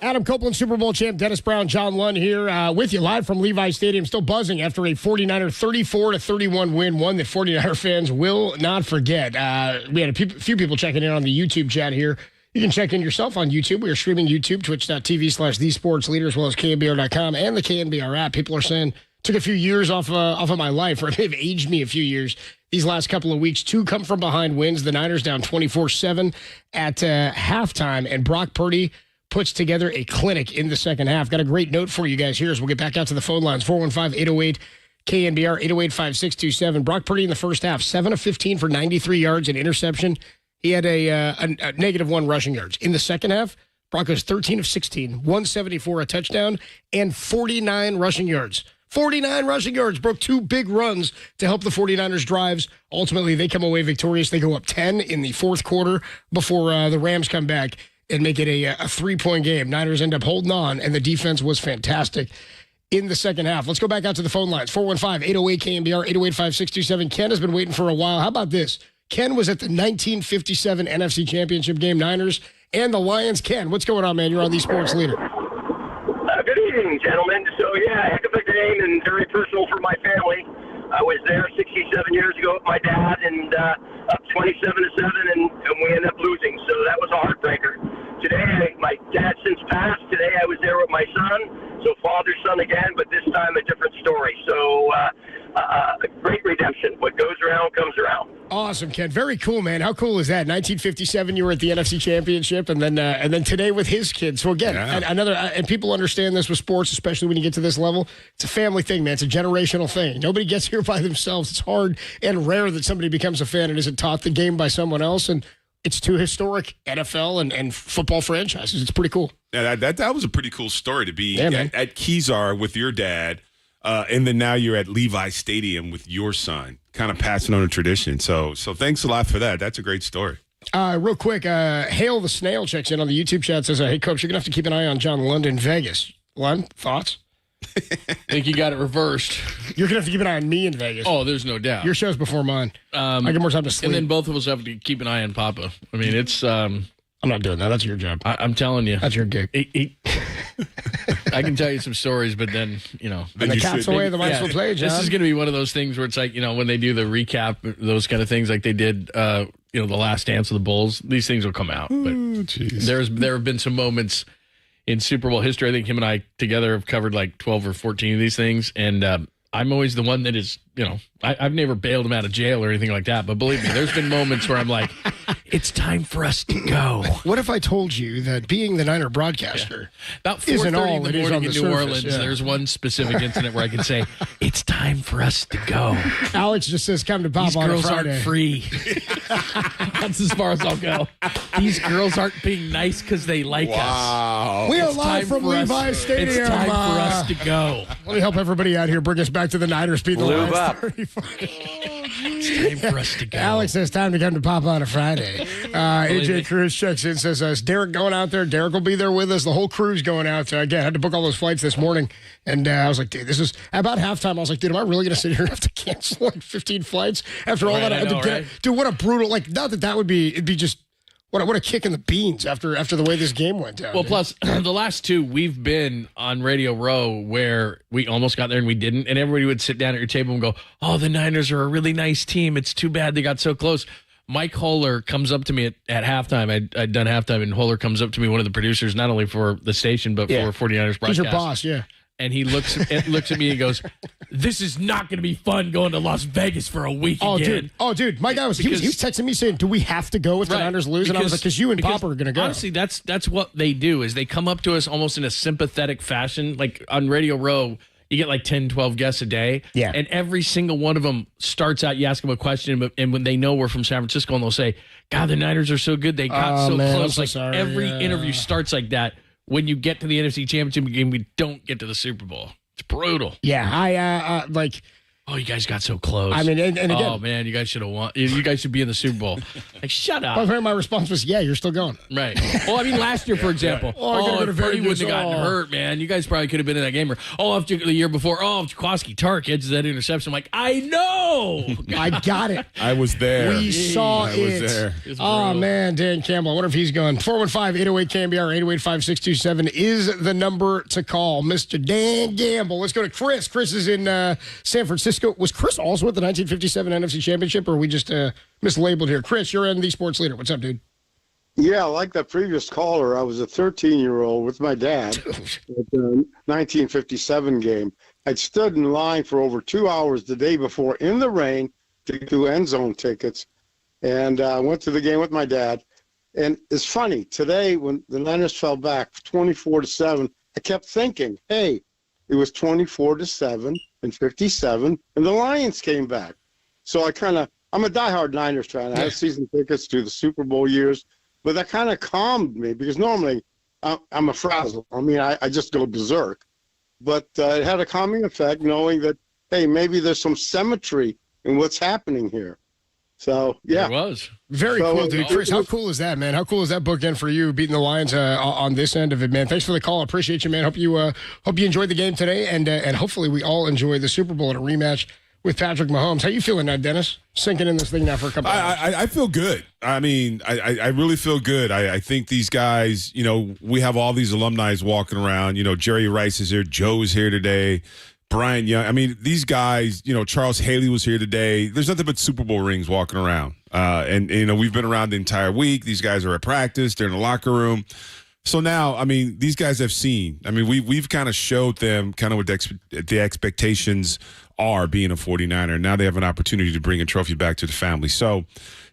S2: Adam Copeland, Super Bowl champ, Dennis Brown, John Lund here with you live from Levi Stadium. Still buzzing after a 49er 34-31 win, one that 49er fans will not forget. We had a few people checking in on the YouTube chat here. You can check in yourself on YouTube. We are streaming YouTube, twitch.tv/thesportsleader, as well as KNBR.com and the KNBR app. People are saying took a few years off of my life, or they've aged me a few years these last couple of weeks. 2 come from behind wins. The Niners down 24-7 at halftime, and Brock Purdy puts together a clinic in the second half. Got a great note for you guys here as we'll get back out to the phone lines. 415-808 KNBR 808-5627. Brock Purdy in the first half, 7 of 15 for 93 yards and interception. He had a -1 rushing yards. In the second half, Broncos 13 of 16, 174, a touchdown, and 49 rushing yards. 49 rushing yards, broke 2 big runs to help the 49ers drives. Ultimately, they come away victorious. They go up 10 in the fourth quarter before the Rams come back and make it a 3-point game. Niners end up holding on, and the defense was fantastic in the second half. Let's go back out to the phone lines. 415-808-KNBR, 808-5627. Ken has been waiting for a while. How about this? Ken was at the 1957 NFC Championship game, Niners and the Lions. Ken, what's going on, man? You're on the Sports Leader.
S7: Good evening, gentlemen. So, yeah, heck of a game and very personal for my family. I was there 67 years ago with my dad and up 27-7, and we ended up losing. So that was a heartbreaker. Today, my dad since passed. Today I was there with my son. So father, son again, but this time a different story. So great redemption. What goes around comes around.
S2: Awesome, Ken. Very cool, man. How cool is that? 1957, you were at the NFC Championship, and then today with his kids. So again, and people understand this with sports, especially when you get to this level. It's a family thing, man. It's a generational thing. Nobody gets here by themselves. It's hard and rare that somebody becomes a fan and isn't taught the game by someone else. And it's 2 historic NFL and football franchises. It's pretty cool.
S3: Yeah, that was a pretty cool story to be at Kezar with your dad, and then now you're at Levi Stadium with your son, kind of passing on a tradition. So thanks a lot for that. That's a great story.
S2: Real quick, Hale the Snail checks in on the YouTube chat, says, hey, Coach, you're going to have to keep an eye on John London, Vegas. Lund, thoughts?
S4: I think you got it reversed.
S2: You're going to have to keep an eye on me in Vegas.
S4: Oh, there's no doubt.
S2: Your show's before mine. I get more time to sleep.
S4: And then both of us have to keep an eye on Papa. I mean, it's...
S2: I'm not doing that. That's your job.
S4: I'm telling you.
S2: That's your gig.
S4: I can tell you some stories, but then, you know.
S2: When the cat's away, the mice will play, John.
S4: This is going to be one of those things where it's like, you know, when they do the recap, those kind of things like they did, the Last Dance of the Bulls, these things will come out. But there have been some moments in Super Bowl history. I think him and I together have covered like 12 or 14 of these things. And I'm always the one that is, I've never bailed him out of jail or anything like that. But believe me, there's been moments where I'm like, it's time for us to go.
S2: What if I told you that being the Niner broadcaster
S4: about 4:30
S2: isn't all
S4: in the
S2: it is
S4: morning
S2: on the
S4: in New
S2: surface?
S4: Orleans,
S2: Yeah.
S4: there's one specific incident where I can say, it's time for us to go.
S2: Alex just says, come to Pop
S4: These
S2: on a
S4: girls
S2: Friday.
S4: aren't free. That's as far as I'll go. These girls aren't being nice because they like us.
S2: We are
S4: It's
S2: live
S4: time
S2: from
S4: for us-
S2: Levi Stadium.
S4: It's time for us to go.
S2: Let me help everybody out here. Bring us back to the Niners. Beat the
S4: Lube
S2: Lions
S4: up.
S2: 35.
S4: It's time for us to go.
S2: Alex says time to come to Pop on a Friday. AJ Cruz checks in, says, is Derek going out there? Derek will be there with us. The whole crew's going out. Again, I had to book all those flights this morning. And I was like, dude, this is about halftime. I was like, dude, am I really going to sit here and have to cancel like 15 flights after all
S4: Right,
S2: that I had
S4: I know,
S2: to get?
S4: right?
S2: Dude, what a brutal, not that would be, it'd be just, what a kick in the beans after the way this game went down.
S4: Well,
S2: dude.
S4: plus the last two, we've been on Radio Row where we almost got there and we didn't. And everybody would sit down at your table and go, oh, the Niners are a really nice team. It's too bad they got so close. Mike Holler comes up to me at halftime. I'd done halftime, and Holler comes up to me, one of the producers, not only for the station, but
S2: Yeah.
S4: for 49ers broadcast.
S2: He's your boss, yeah.
S4: And he looks at me and goes, this is not going to be fun going to Las Vegas for a week again.
S2: Dude. My guy was he was texting me saying, do we have to go if the Niners lose? And I was like, because you and Papa are going to go.
S4: Honestly, that's what they do is they come up to us almost in a sympathetic fashion. Like on Radio Row, you get like 10, 12 guests a day.
S2: Yeah.
S4: And every single one of them starts out, you ask them a question, and when they know we're from San Francisco, and they'll say, God, the Niners are so good. They got so
S2: man, I'm
S4: close.
S2: so
S4: Like
S2: sorry.
S4: every
S2: Yeah.
S4: interview starts like that. When you get to the NFC Championship game, we don't get to the Super Bowl. It's brutal.
S2: Yeah, I
S4: Oh, you guys got so close.
S2: I mean, and again,
S4: oh man, you guys should have won. You guys should be in the Super Bowl. Like, shut up.
S2: my response was, yeah, you're still going.
S4: Right. Well, I mean, last year, for example,
S2: Oh, I gotta go to
S4: if Purdy
S2: Vegas.
S4: wouldn't have gotten
S2: Oh.
S4: hurt, man, you guys probably could have been in that game. Or, after the year before, if Jaquaski Tark gets that interception, I'm like, I know.
S2: I got it.
S3: I was there.
S2: We saw
S3: I
S2: it.
S3: was there.
S2: Oh, man, Dan Campbell. I wonder if he's going. 415-808-KNBR, 808-5627 is the number to call. Mr. Dan Gamble. Let's go to Chris. Chris is in San Francisco. Was Chris also at the 1957 NFC Championship, or are we just mislabeled here? Chris, you're in the Sports Leader. What's up, dude?
S8: Yeah, like that previous caller, I was a 13-year-old with my dad at the 1957 game. I'd stood in line for over 2 hours the day before in the rain to do end zone tickets. And I went to the game with my dad. And it's funny, today when the Niners fell back 24-7, I kept thinking, hey, it was 24-7 and 57, and the Lions came back. So I'm a diehard Niners fan. I have season tickets to the Super Bowl years, but that kind of calmed me because normally I'm a frazzle. I mean, I just go berserk. But it had a calming effect knowing that, hey, maybe there's some symmetry in what's happening here. So, yeah.
S4: It was.
S2: Very cool, dude. Chris, how cool is that, man? How cool is that bookend for you, beating the Lions on this end of it, man? Thanks for the call. Appreciate you, man. Hope you enjoyed the game today, and hopefully we all enjoy the Super Bowl and a rematch with Patrick Mahomes. How you feeling now, Dennis? Sinking in this thing now for a couple of hours.
S3: I feel good. I mean, I really feel good. I think these guys, we have all these alumni walking around. Jerry Rice is here. Joe's here today. Brian Young. I mean, these guys, Charles Haley was here today. There's nothing but Super Bowl rings walking around. And we've been around the entire week. These guys are at practice. They're in the locker room. So now, I mean, these guys have seen. I mean, we've kind of showed them kind of what the expectations are being a 49er. Now they have an opportunity to bring a trophy back to the family. So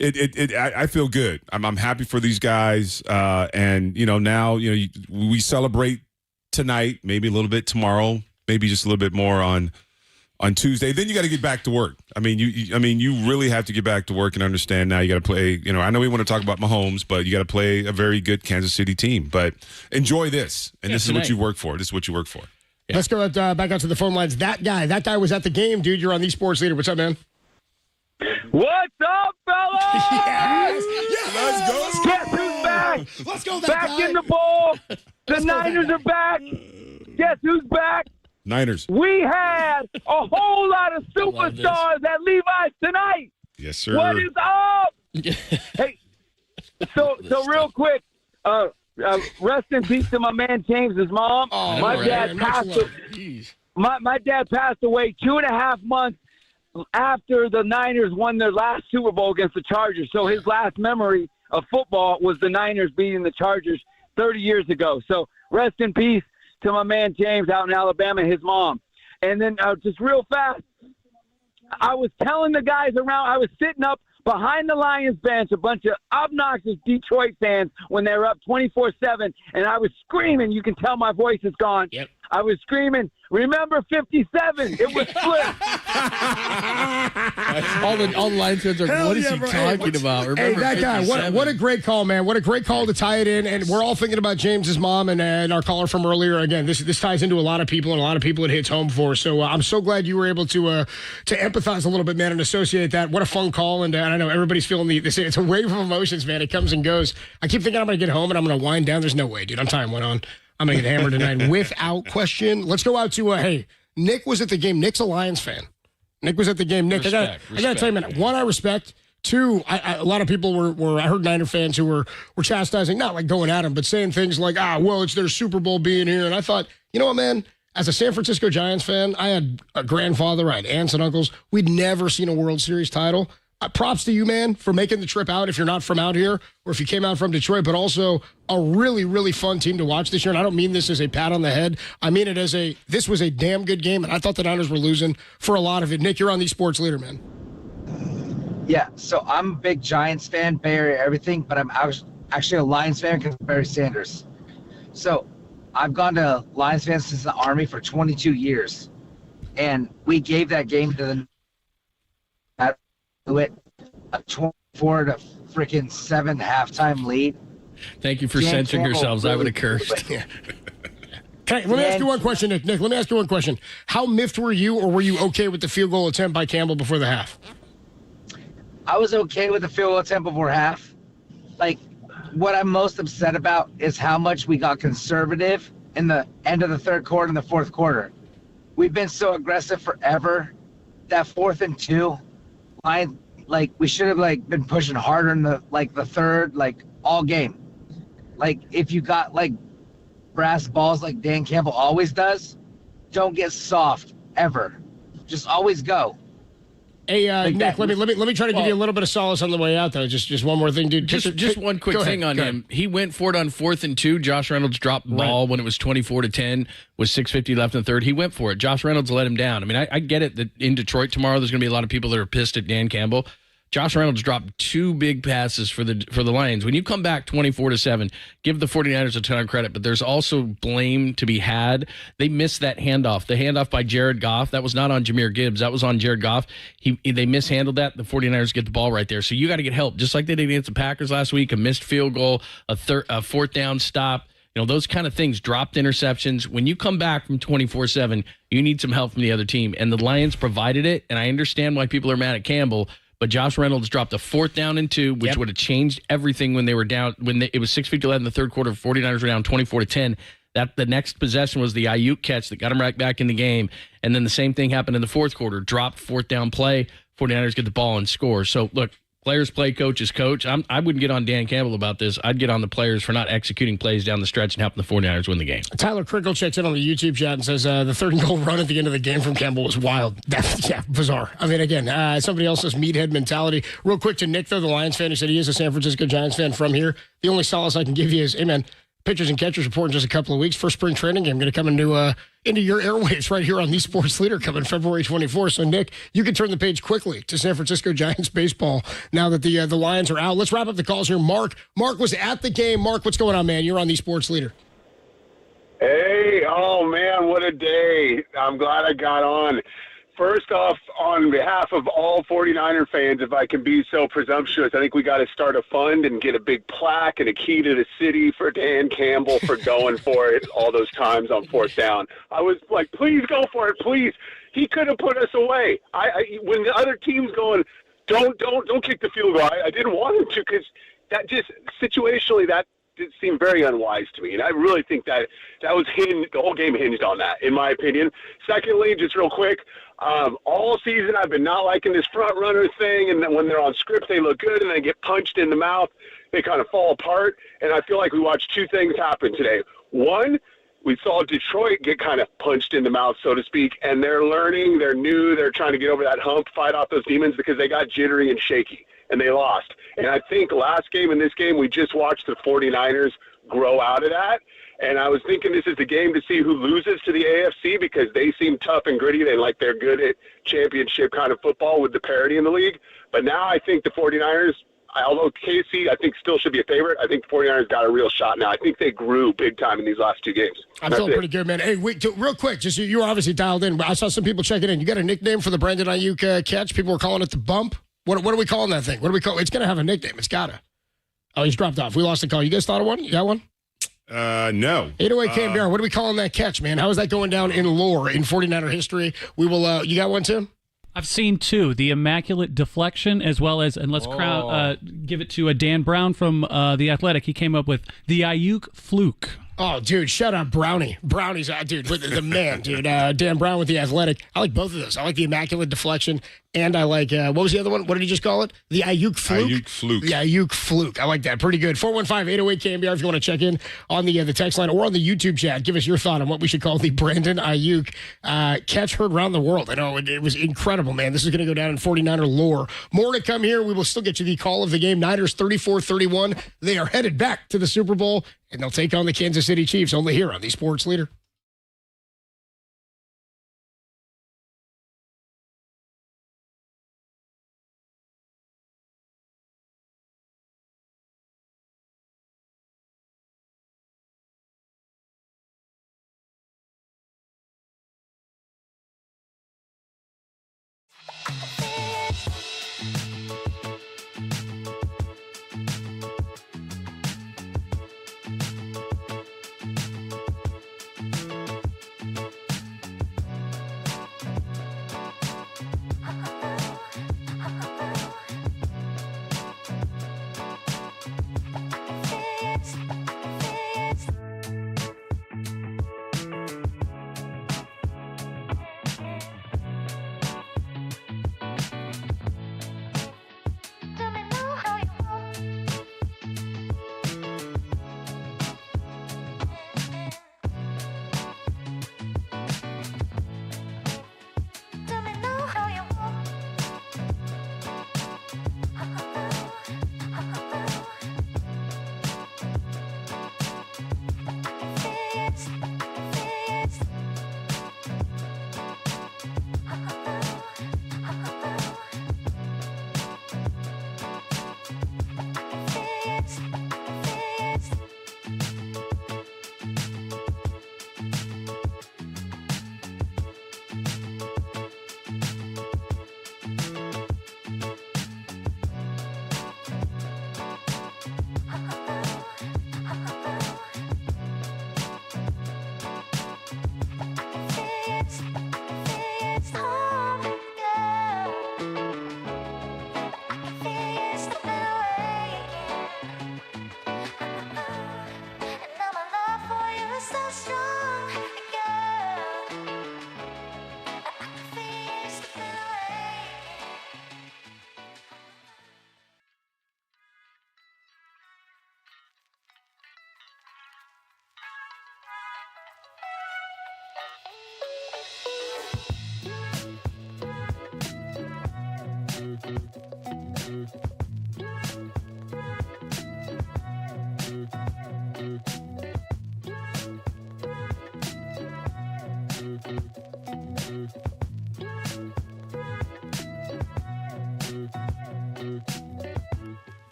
S3: I feel good. I'm happy for these guys. And, now, we celebrate tonight, maybe a little bit tomorrow, maybe just a little bit more on Tuesday. Then you got to get back to work. I mean, you really have to get back to work and understand now you got to play. I know we want to talk about Mahomes, but you got to play a very good Kansas City team. But enjoy this, and this is what you work for. This is what you work for.
S2: Yeah. Let's go back out to the phone lines. That guy was at the game, dude. You're on the Sports Leader. What's up, man?
S5: What's up, fellas?
S2: Yes!
S3: Let's go.
S5: Guess who's back?
S2: Let's go,
S5: back in the bowl. The Niners are back. Guess who's back?
S3: Niners.
S5: We had a whole lot of superstars at Levi's tonight.
S3: Yes, sir.
S5: What is up? Hey, so real quick, rest in peace to my man James's mom.
S4: Oh,
S5: my dad passed away 2.5 months after the Niners won their last Super Bowl against the Chargers. So his last memory of football was the Niners beating the Chargers 30 years ago. So rest in peace to my man James out in Alabama, his mom. And then just real fast, I was telling the guys around, I was sitting up behind the Lions bench, a bunch of obnoxious Detroit fans when they were up 24-7, and I was screaming. You can tell my voice is gone.
S4: Yep.
S5: I was screaming, remember 57. It was split.
S4: all the Lions fans are, what is he talking about? Remember
S2: Hey, that guy,
S4: 57?
S2: what a great call, man. What a great call to tie it in. And we're all thinking about James's mom and our caller from earlier. Again, this ties into a lot of people, and a lot of people it hits home for. So I'm so glad you were able to empathize a little bit, man, and associate that. What a fun call. And I know everybody's feeling it's a wave of emotions, man. It comes and goes. I keep thinking I'm going to get home and I'm going to wind down. There's no way, dude. I'm tying one on. I'm going to get hammered tonight without question. Let's go out to, hey, Nick was at the game. Nick's a Lions fan. Nick was at the game. Nick, I got to tell you, man, one, I respect. Two, a lot of people were I heard Niner fans who were chastising, not like going at him, but saying things like, well, it's their Super Bowl being here. And I thought, you know what, man? As a San Francisco Giants fan, I had a grandfather, I had aunts and uncles. We'd never seen a World Series title. Props to you, man, for making the trip out if you're not from out here or if you came out from Detroit, but also a really, really fun team to watch this year. And I don't mean this as a pat on the head. I mean it as this was a damn good game, and I thought the Niners were losing for a lot of it. Nick, you're on the Sports Leader, man.
S9: Yeah, so I'm a big Giants fan, Bay Area, everything, but I'm actually a Lions fan because of Barry Sanders. So I've gone to Lions fans since the Army for 22 years, and we gave that game to the a 24-7 halftime lead.
S4: Thank you for censoring yourselves. I would have cursed.
S2: Okay, let me ask you one question, Nick. Nick, let me ask you one question. How miffed were you, or were you okay with the field goal attempt by Campbell before the half?
S9: I was okay with the field goal attempt before half. Like, what I'm most upset about is how much we got conservative in the end of the third quarter and the fourth quarter. We've been so aggressive forever. That 4th and 2, we should have been pushing harder in the third, all game. If you got brass balls like Dan Campbell always does, don't get soft ever. Just always go.
S2: Hey, Nick, let me try to give you a little bit of solace on the way out, though. Just one more thing, dude.
S4: Just one quick thing on him. He went for it on 4th and 2. Josh Reynolds dropped the ball when it was 24-10, with 6:50 left in the third. He went for it. Josh Reynolds let him down. I mean, I get it that in Detroit tomorrow there's going to be a lot of people that are pissed at Dan Campbell. Josh Reynolds dropped 2 big passes for the Lions. When you come back 24-7, give the 49ers a ton of credit, but there's also blame to be had. They missed that handoff. The handoff by Jared Goff, that was not on Jahmyr Gibbs. That was on Jared Goff. They mishandled that. The 49ers get the ball right there. So you got to get help, just like they did against the Packers last week, a missed field goal, a 4th down stop. You know, those kind of things, dropped interceptions. When you come back from 24-7, you need some help from the other team. And the Lions provided it, and I understand why people are mad at Campbell. But Josh Reynolds dropped a 4th down and 2, which would have changed everything when they were down. It was 6:50 left in the third quarter. 49ers were down 24-10. That the next possession was the Ayuk catch that got him right back in the game. And then the same thing happened in the fourth quarter. Dropped 4th down play. 49ers get the ball and score. So look, players play, coaches coach. I wouldn't get on Dan Campbell about this. I'd get on the players for not executing plays down the stretch and helping the 49ers win the game.
S2: Tyler Crickle checks in on the YouTube chat and says the 3rd and goal run at the end of the game from Campbell was wild. Yeah, bizarre. I mean, again, somebody else's meathead mentality. Real quick to Nick, though, the Lions fan, who said he is a San Francisco Giants fan from here. The only solace I can give you is, hey, man, pitchers and catchers report in just a couple of weeks. First spring training game going to come into your airwaves right here on the Sports Leader coming February 24th. So, Nick, you can turn the page quickly to San Francisco Giants baseball now that the Lions are out. Let's wrap up the calls here. Mark was at the game. Mark, what's going on, man? You're on the Sports Leader.
S10: Hey, oh, man, what a day. I'm glad I got on. First off, on behalf of all 49er fans, if I can be so presumptuous, I think we got to start a fund and get a big plaque and a key to the city for Dan Campbell for going for it all those times on 4th down. I was like, please go for it, please. He could have put us away. When the other team's going, don't kick the field goal, I didn't want him to, because that just situationally that it seemed very unwise to me, and I really think that was the whole game hinged on that, in my opinion. Secondly, just real quick, all season I've been not liking this front runner thing, and then when they're on script they look good, and they get punched in the mouth, they kind of fall apart, and I feel like we watched 2 things happen today. One, we saw Detroit get kind of punched in the mouth, so to speak, and they're learning, they're new, they're trying to get over that hump, fight off those demons, because they got jittery and shaky, and they lost. And I think last game and this game, we just watched the 49ers grow out of that. And I was thinking this is the game to see who loses to the AFC, because they seem tough and gritty. They're good at championship kind of football with the parity in the league. But now I think the 49ers, although KC, I think still should be a favorite, I think the 49ers got a real shot now. I think they grew big time in these last 2 games.
S2: I'm feeling pretty good, man. Hey, wait, real quick, just you were obviously dialed in, but I saw some people checking in. You got a nickname for the Brandon Ayuk catch? People were calling it the bump. What are we calling that thing? What do we call it? It's going to have a nickname. It's got to. Oh, he's dropped off. We lost the call. You guys thought of one? You got one?
S3: No.
S2: 808 KNBR. What are we calling that catch, man? How is that going down in lore, in 49er history? We will. You got one, Tim?
S11: I've seen 2, the Immaculate Deflection, as well as, and let's give it to Dan Brown from The Athletic. He came up with the Ayuk Fluke.
S2: Oh, dude, shout out Brownie. Brownie's dude, the man, dude. Dan Brown with The Athletic. I like both of those. I like the Immaculate Deflection, and I like, what was the other one? What did he just call it? The Ayuk Fluke?
S3: Ayuk Fluke.
S2: The Ayuk Fluke. I like that. Pretty good. 415-808-KNBR if you want to check in on the text line or on the YouTube chat. Give us your thought on what we should call the Brandon Ayuk catch heard around the world. I know it was incredible, man. This is going to go down in 49er lore. More to come here. We will still get you the call of the game. Niners 34-31. They are headed back to the Super Bowl, and they'll take on the Kansas City Chiefs only here on the Sports Leader.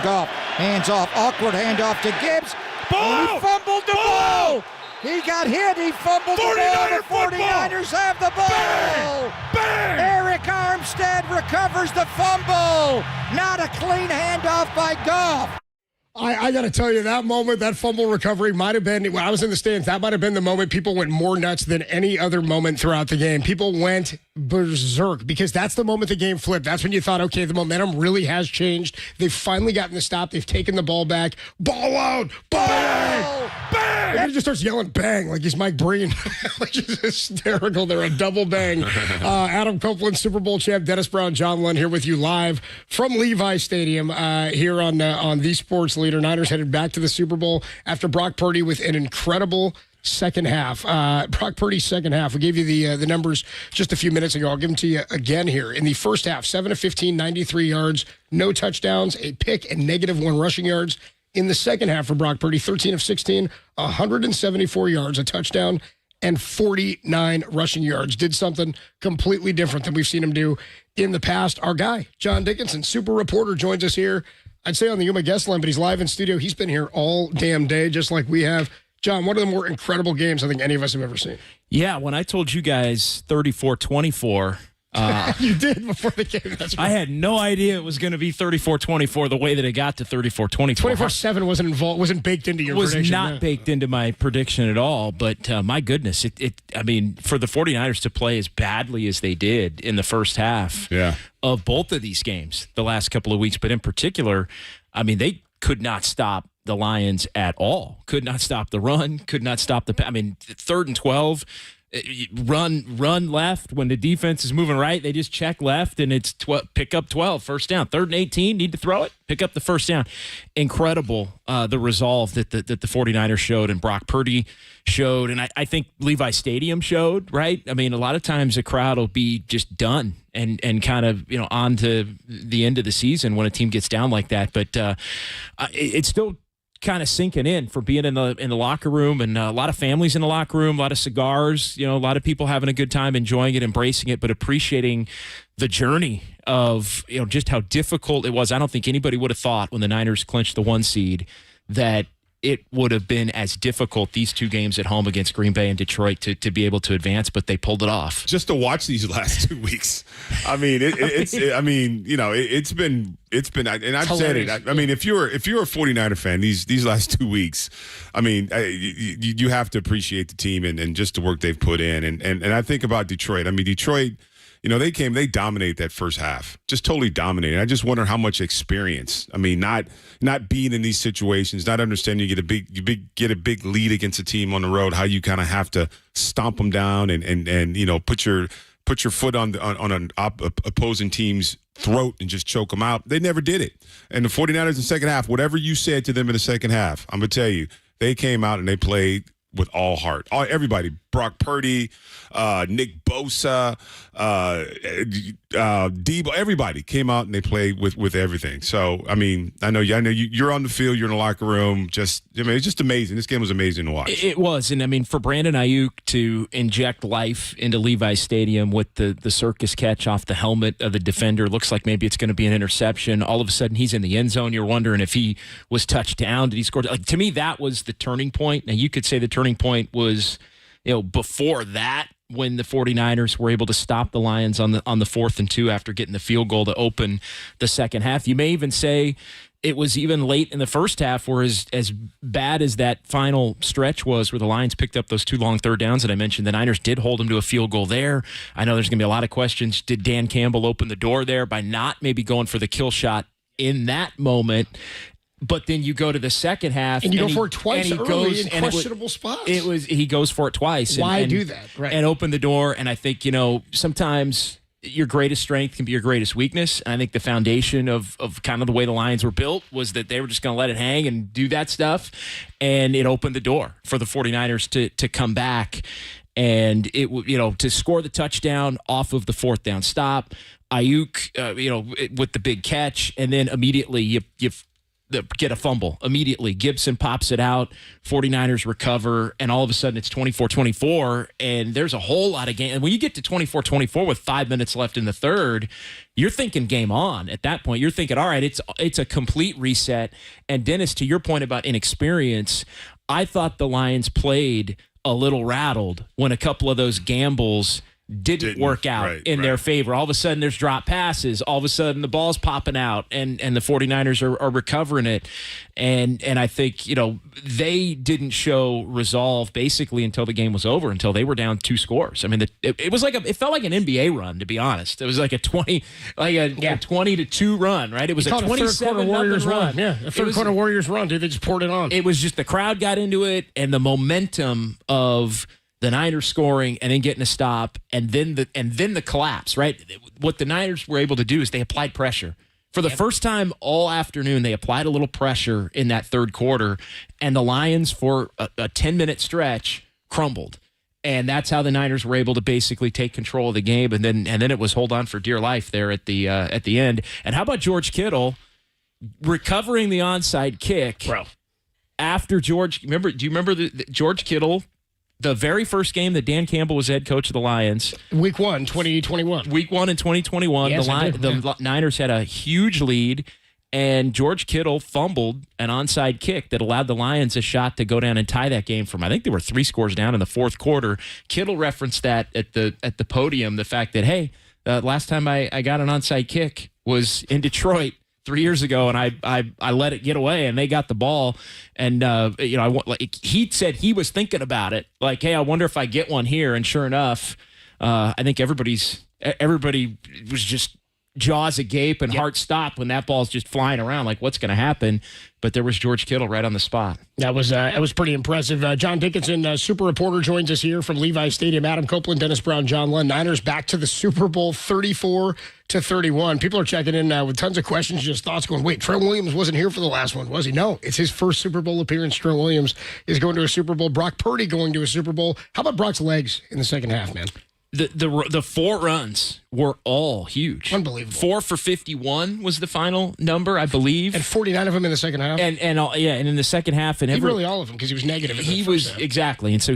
S12: Goff. Hands off. Awkward handoff to Gibbs.
S13: Ball!
S12: He fumbled the ball! He got hit. He fumbled the ball. The 49ers have the ball.
S13: Bang! Bang!
S12: Eric Armstead recovers the fumble. Not a clean handoff by Goff.
S2: I got to tell you, that moment, that fumble recovery might have been, when I was in the stands, that might have been the moment people went more nuts than any other moment throughout the game. People went berserk because that's the moment the game flipped. That's when you thought, okay, the momentum really has changed. They've finally gotten the stop. They've taken the ball back. Ball out. Bang! Bang! And he just starts yelling bang like he's Mike Breen. Which is hysterical. They're a double bang. Adam Copeland, Super Bowl champ, Dennis Brown, John Lund here with you live from Levi Stadium here on the Sports Leader. Niners headed back to the Super Bowl after Brock Purdy with an incredible second half. Brock Purdy's second half. We gave you the numbers just a few minutes ago. I'll give them to you again here. In the first half, 7 of 15, 93 yards, no touchdowns, a pick, and -1 rushing yards. In the second half for Brock Purdy, 13 of 16, 174 yards, a touchdown, and 49 rushing yards. Did something completely different than we've seen him do in the past. Our guy, John Dickinson, super reporter, joins us here. I'd say on the Yuma guest line, but he's live in studio. He's been here all damn day, just like we have. John, one of the more incredible games I think any of us have ever seen.
S14: Yeah, when I told you guys 34-24,
S2: you did before the game. That's right.
S14: I had no idea it was going to be 34-24 the way that it got to 34-24.
S2: 24-7 wasn't baked into your prediction.
S14: Was not baked into my prediction at all. But my goodness, I mean, for the 49ers to play as badly as they did in the first half of both of these games the last couple of weeks, but in particular, I mean, they could not stop the Lions at all. Could not stop the run. Could not stop the. I mean, 3rd and 12. Run left when the defense is moving right. They just check left, and it's pick up 12, first down. 3rd and 18, need to throw it, pick up the first down. Incredible, the resolve that the 49ers showed and Brock Purdy showed, and I think Levi Stadium showed, right? I mean, a lot of times a crowd will be just done and kind of, on to the end of the season when a team gets down like that. But it's still kind of sinking in for being in the locker room, and a lot of families in the locker room, a lot of cigars, a lot of people having a good time, enjoying it, embracing it, but appreciating the journey of, just how difficult it was. I don't think anybody would have thought when the Niners clinched the 1 seed that it would have been as difficult, these 2 games at home against Green Bay and Detroit, to be able to advance, but they pulled it off.
S3: Just to watch these last 2 weeks, I mean, it's been, and I've said it. I mean, if you're a 49er fan, these last 2 weeks, I mean, you have to appreciate the team and just the work they've put in, and I think about Detroit. I mean, Detroit. They dominated that first half, just totally dominated. I just wonder how much experience. I mean, not being in these situations, not understanding you get a big lead against a team on the road, how you kind of have to stomp them down and put your foot on an opposing team's throat and just choke them out. They never did it. And the 49ers in the second half, whatever you said to them in the second half, I'm gonna tell you, they came out and they played with all heart. Everybody, Brock Purdy, Nick Bosa, Debo, everybody came out and they played with everything. So, I mean, I know you're on the field, you're in the locker room. It's just amazing. This game was amazing to watch.
S14: It was, and I mean, for Brandon Ayuk to inject life into Levi Stadium with the circus catch off the helmet of the defender, looks like maybe it's going to be an interception. All of a sudden, he's in the end zone. You're wondering if he was touched down. Did he score? Like, to me, that was the turning point. Now, you could say the turning point was, before that, when the 49ers were able to stop the Lions on the 4th and 2 after getting the field goal to open the second half. You may even say it was even late in the first half where as bad as that final stretch was where the Lions picked up those 2 long third downs that I mentioned, the Niners did hold them to a field goal there. I know there's going to be a lot of questions. Did Dan Campbell open the door there by not maybe going for the kill shot in that moment? But then you go to the second half,
S2: and you go for it twice early in questionable spots.
S14: He goes for it twice.
S2: Why do that? Right.
S14: And open the door. And I think, sometimes your greatest strength can be your greatest weakness. And I think the foundation of kind of the way the Lions were built was that they were just going to let it hang and do that stuff. And it opened the door for the 49ers to come back. And to score the touchdown off of the 4th down stop, Ayuk, with the big catch, and then immediately get a fumble immediately. Gibson pops it out, 49ers recover, and all of a sudden it's 24-24, and there's a whole lot of game. And when you get to 24-24 with 5 minutes left in the third, you're thinking game on at that point. You're thinking, all right, it's a complete reset. And Dennis, to your point about inexperience, I thought the Lions played a little rattled when a couple of those gambles didn't work out in their favor. All of a sudden there's drop passes. All of a sudden the ball's popping out and the 49ers are recovering it. And I think, they didn't show resolve basically until the game was over, until they were down 2 scores. I mean, it was it felt like an NBA run, to be honest. It was like a 20-2 run, right? It was a 27
S2: Warriors
S14: run.
S2: Yeah, a third quarter Warriors run, dude. They just poured it on.
S14: It was just the crowd got into it, and the momentum of the Niners scoring and then getting a stop, and then the collapse, right? What the Niners were able to do is they applied pressure. For the first time all afternoon, they applied a little pressure in that third quarter, and the Lions, for a 10-minute stretch, crumbled. And that's how the Niners were able to basically take control of the game, and then it was hold on for dear life there at the end. And how about George Kittle recovering the onside kick?
S2: Bro.
S14: After do you remember George Kittle, the very first game that Dan Campbell was head coach of the Lions?
S2: Week 1, 2021.
S14: Week 1 in 2021.
S2: Yes,
S14: the Niners had a huge lead, and George Kittle fumbled an onside kick that allowed the Lions a shot to go down and tie that game from, I think they were 3 scores down in the fourth quarter. Kittle referenced that at the podium, the fact that, hey, last time I got an onside kick was in Detroit 3 years ago, and I let it get away, and they got the ball. And he said he was thinking about it, like, hey, I wonder if I get one here. And sure enough, I think everybody was just jaws agape and heart stopped when that ball's just flying around, like, what's going to happen? But there was George Kittle right on the spot.
S2: That was pretty impressive. John Dickinson, super reporter, joins us here from Levi Stadium. Adam Copeland, Dennis Brown, John Lund. Niners back to the Super Bowl, 34-31. People are checking in with tons of questions, just thoughts going, wait, Trent Williams wasn't here for the last one, was he? No, it's his first Super Bowl appearance. Trent Williams is going to a Super Bowl. Brock Purdy going to a Super Bowl. How about Brock's legs in the second half, man?
S14: The 4 runs were all huge.
S2: Unbelievable.
S14: 4 for 51 was the final number, I believe.
S2: And 49 of them in the second half.
S14: And in the second half. And
S2: really all of them, because he was negative in the first half.
S14: Exactly. And so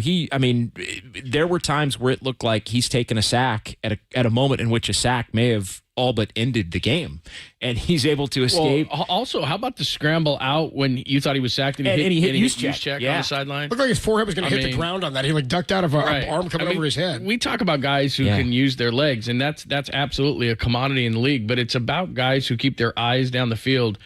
S14: there were times where it looked like he's taken a sack at a moment in which a sack may have all but ended the game, and he's able to escape.
S4: Well, also, how about the scramble out when you thought he was sacked and he hit Juszczyk on the sideline?
S2: Looked like his forehead was going to hit the ground on that. He ducked out of an arm coming over his head.
S4: We talk about guys who can use their legs, and that's absolutely a commodity in the league. But it's about guys who keep their eyes down the field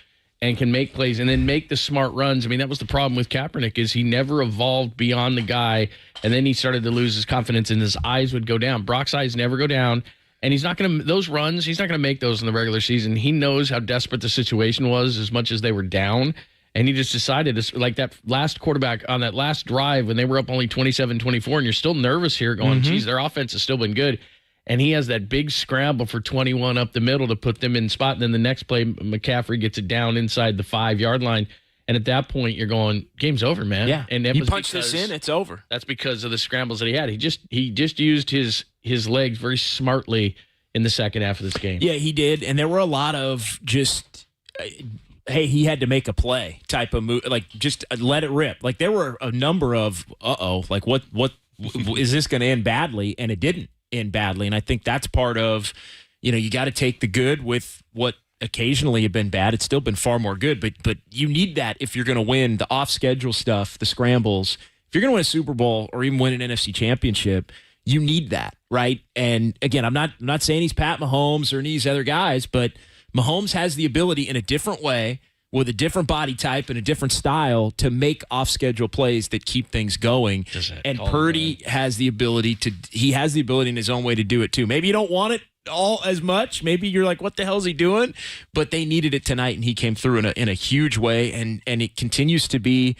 S4: and can make plays and then make the smart runs. I mean, that was the problem with Kaepernick, is he never evolved beyond the guy, and then he started to lose his confidence, and his eyes would go down. Brock's eyes never go down. And he's not going to, those runs, he's not going to make those in the regular season. He knows how desperate the situation was as much as they were down. And he just decided, like that last quarterback on that last drive when they were up only 27-24, and you're still nervous here going, geez, their offense has still been good. And he has that big scramble for 21 up the middle to put them in spot. And then the next play, McCaffrey gets it down inside the 5-yard line. And at that point, you're going, game's over, man.
S14: Yeah,
S4: and
S14: you punch this in, it's over.
S4: That's because of the scrambles that he had. He just used his legs very smartly in the second half of this game.
S14: Yeah, he did. And there were a lot of just, hey, he had to make a play type of move, like just let it rip. Like there were a number of, like what is this going to end badly? And it didn't end badly. And I think that's part of, you got to take the good with what occasionally have been bad. It's still been far more good, but you need that if you're going to win the off-schedule stuff, the scrambles. If you're going to win a Super Bowl or even win an NFC championship, you need that, right? And again, I'm not saying he's Pat Mahomes or any of these other guys, but Mahomes has the ability in a different way, with a different body type and a different style, to make off-schedule plays that keep things going. And Purdy has the ability in his own way to do it too. Maybe you don't want it all as much. Maybe you're like, what the hell is he doing? But they needed it tonight, and he came through in a huge way, and it continues to be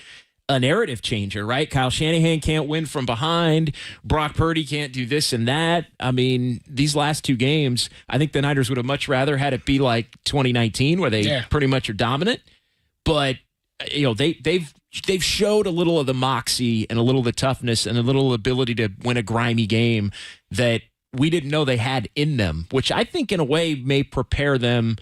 S14: a narrative changer, right? Kyle Shanahan can't win from behind. Brock Purdy can't do this and that. I mean, these last 2 games, I think the Niners would have much rather had it be like 2019, where they pretty much are dominant. But they've showed a little of the moxie and a little of the toughness and a little ability to win a grimy game that we didn't know they had in them, which I think in a way may prepare them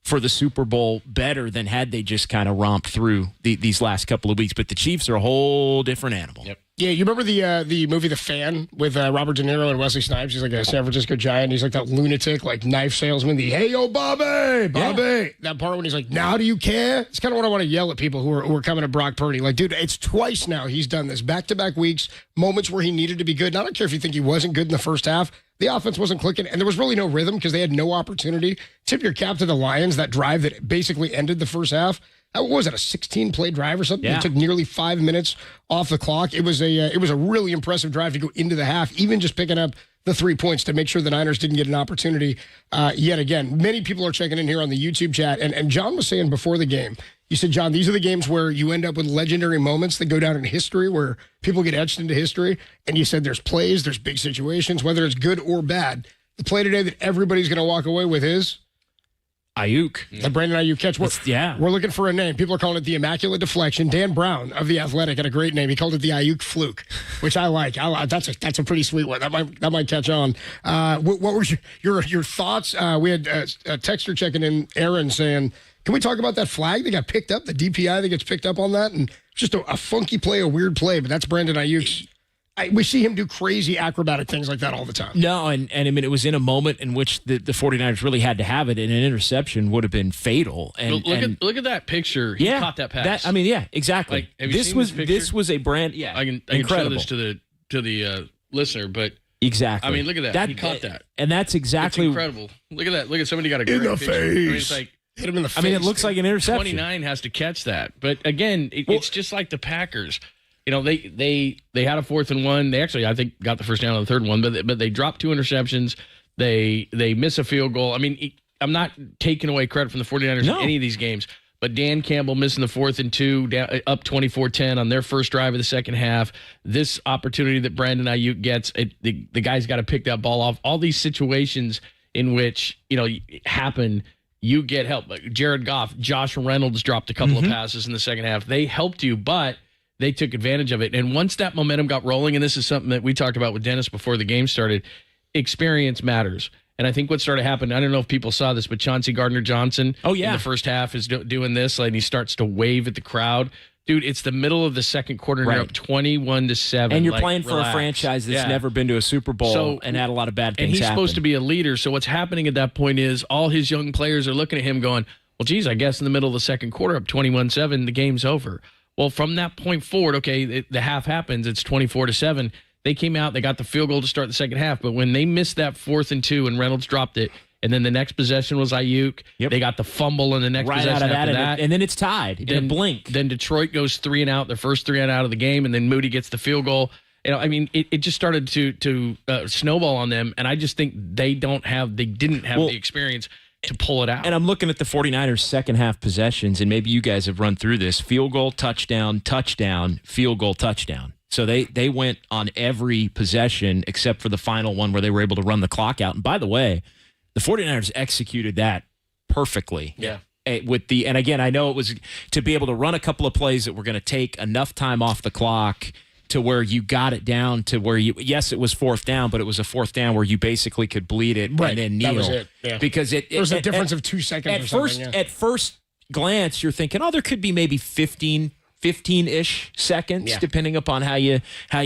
S14: for the Super Bowl better than had they just kind of romped through these last couple of weeks. But the Chiefs are a whole different animal.
S4: Yep.
S2: Yeah, you remember the movie The Fan with Robert De Niro and Wesley Snipes? He's like a San Francisco Giant. He's like that lunatic, like knife salesman. The hey yo Bobby. That part when he's like, now do you care? It's kind of what I want to yell at people who are coming to Brock Purdy. Like, dude, it's twice now he's done this, back-to-back weeks, moments where he needed to be good. And I don't care if you think he wasn't good in the first half. The offense wasn't clicking, and there was really no rhythm because they had no opportunity. Tip your cap to the Lions, that drive that basically ended the first half. What was it, a 16-play drive or something?
S14: Yeah.
S2: It took nearly 5 minutes off the clock. It was a really impressive drive to go into the half, even just picking up the 3 points to make sure the Niners didn't get an opportunity yet again. Many people are checking in here on the YouTube chat, and John was saying before the game, you said, John, these are the games where you end up with legendary moments that go down in history, where people get etched into history. And you said there's plays, there's big situations, whether it's good or bad. The play today that everybody's going to walk away with is
S14: Ayuk.
S2: The Brandon Ayuk catch. We're looking for a name. People are calling it the Immaculate Deflection. Dan Brown of The Athletic had a great name. He called it the Ayuk Fluke, which I like. That's a pretty sweet one. That might catch on. What were your thoughts? We had a texter checking in, Aaron, saying, can we talk about that flag that got picked up, the DPI that gets picked up on that? And it's just a funky play, a weird play, but that's Brandon Ayuk's. We see him do crazy acrobatic things like that all the time.
S14: No, and I mean, it was in a moment in which the 49ers really had to have it, and an interception would have been fatal. And
S4: look at that picture. He caught that pass.
S14: Exactly.
S4: Like, have you seen this picture?
S14: This was a brand. Yeah,
S4: I can show this to the listener, but
S14: exactly.
S4: I mean, look at that. He caught that,
S14: and that's exactly
S4: it's incredible. Look at that. Look at somebody got a great
S2: in the
S4: picture.
S2: face.
S4: I mean, it's like.
S2: Hit him in the face.
S14: I mean, it looks like an interception.
S4: 29 has to catch that. But again, it's just like the Packers. You know, they had a 4th and 1. They actually, I think, got the first down on the 3rd one, but they dropped 2 interceptions. They miss a field goal. I mean, I'm not taking away credit from the 49ers in any of these games, but Dan Campbell missing the 4th and 2, down, up 24-10 on their first drive of the second half. This opportunity that Brandon Ayuk gets, the guy's got to pick that ball off. All these situations in which, happen, you get help. Jared Goff, Josh Reynolds dropped a couple of passes in the second half. They helped you, but they took advantage of it. And once that momentum got rolling, and this is something that we talked about with Dennis before the game started, experience matters. And I think what started happening, I don't know if people saw this, but Chauncey Gardner-Johnson in the first half is doing this, and he starts to wave at the crowd. Dude, it's the middle of the second quarter, and you're up 21-7.
S14: And you're playing for a franchise that's never been to a Super Bowl and had a lot of bad things
S4: happen. And he's supposed
S14: happen.
S4: to be a leader. So what's happening at that point is all his young players are looking at him going, well, geez, I guess in the middle of the second quarter, up 21-7, the game's over. Well, from that point forward, okay, the half happens. It's 24-7. They came out, they got the field goal to start the second half. But when they missed that 4th and 2 and Reynolds dropped it, and then the next possession was Ayuk.
S14: Yep.
S4: They got the fumble in the next possession
S14: out of
S4: after that.
S14: And then it's tied in a blink.
S4: Then Detroit goes 3 and out, their first 3 and out of the game, and then Moody gets the field goal. I mean, it just started to snowball on them, and I just think they didn't have the experience to pull it out.
S14: And I'm looking at the 49ers' second half possessions, and maybe you guys have run through this. Field goal, touchdown, touchdown, field goal, touchdown. So they went on every possession except for the final one where they were able to run the clock out. And by the way, the 49ers executed that perfectly.
S4: Yeah.
S14: And again, I know it was to be able to run a couple of plays that were going to take enough time off the clock to where you got it down to where yes, it was 4th down, but it was a 4th down where you basically could bleed it and then kneel.
S2: That was it. Yeah.
S14: Because
S2: there was a difference of 2 seconds or something.
S14: At first glance, you're thinking, there could be maybe 15-ish seconds, depending upon how you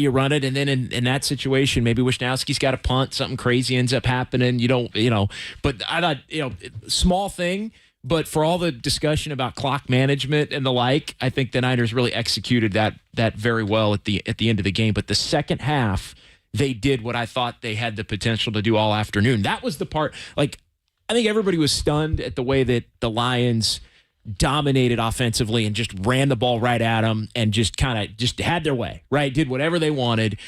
S14: run it. And then in that situation, maybe Wisnowski's got a punt, something crazy ends up happening. But I thought, small thing. But for all the discussion about clock management and the like, I think the Niners really executed that very well at the end of the game. But the second half, they did what I thought they had the potential to do all afternoon. That was the part, I think everybody was stunned at the way that the Lions dominated offensively and just ran the ball right at them and just kind of just had their way, right? Did whatever they wanted.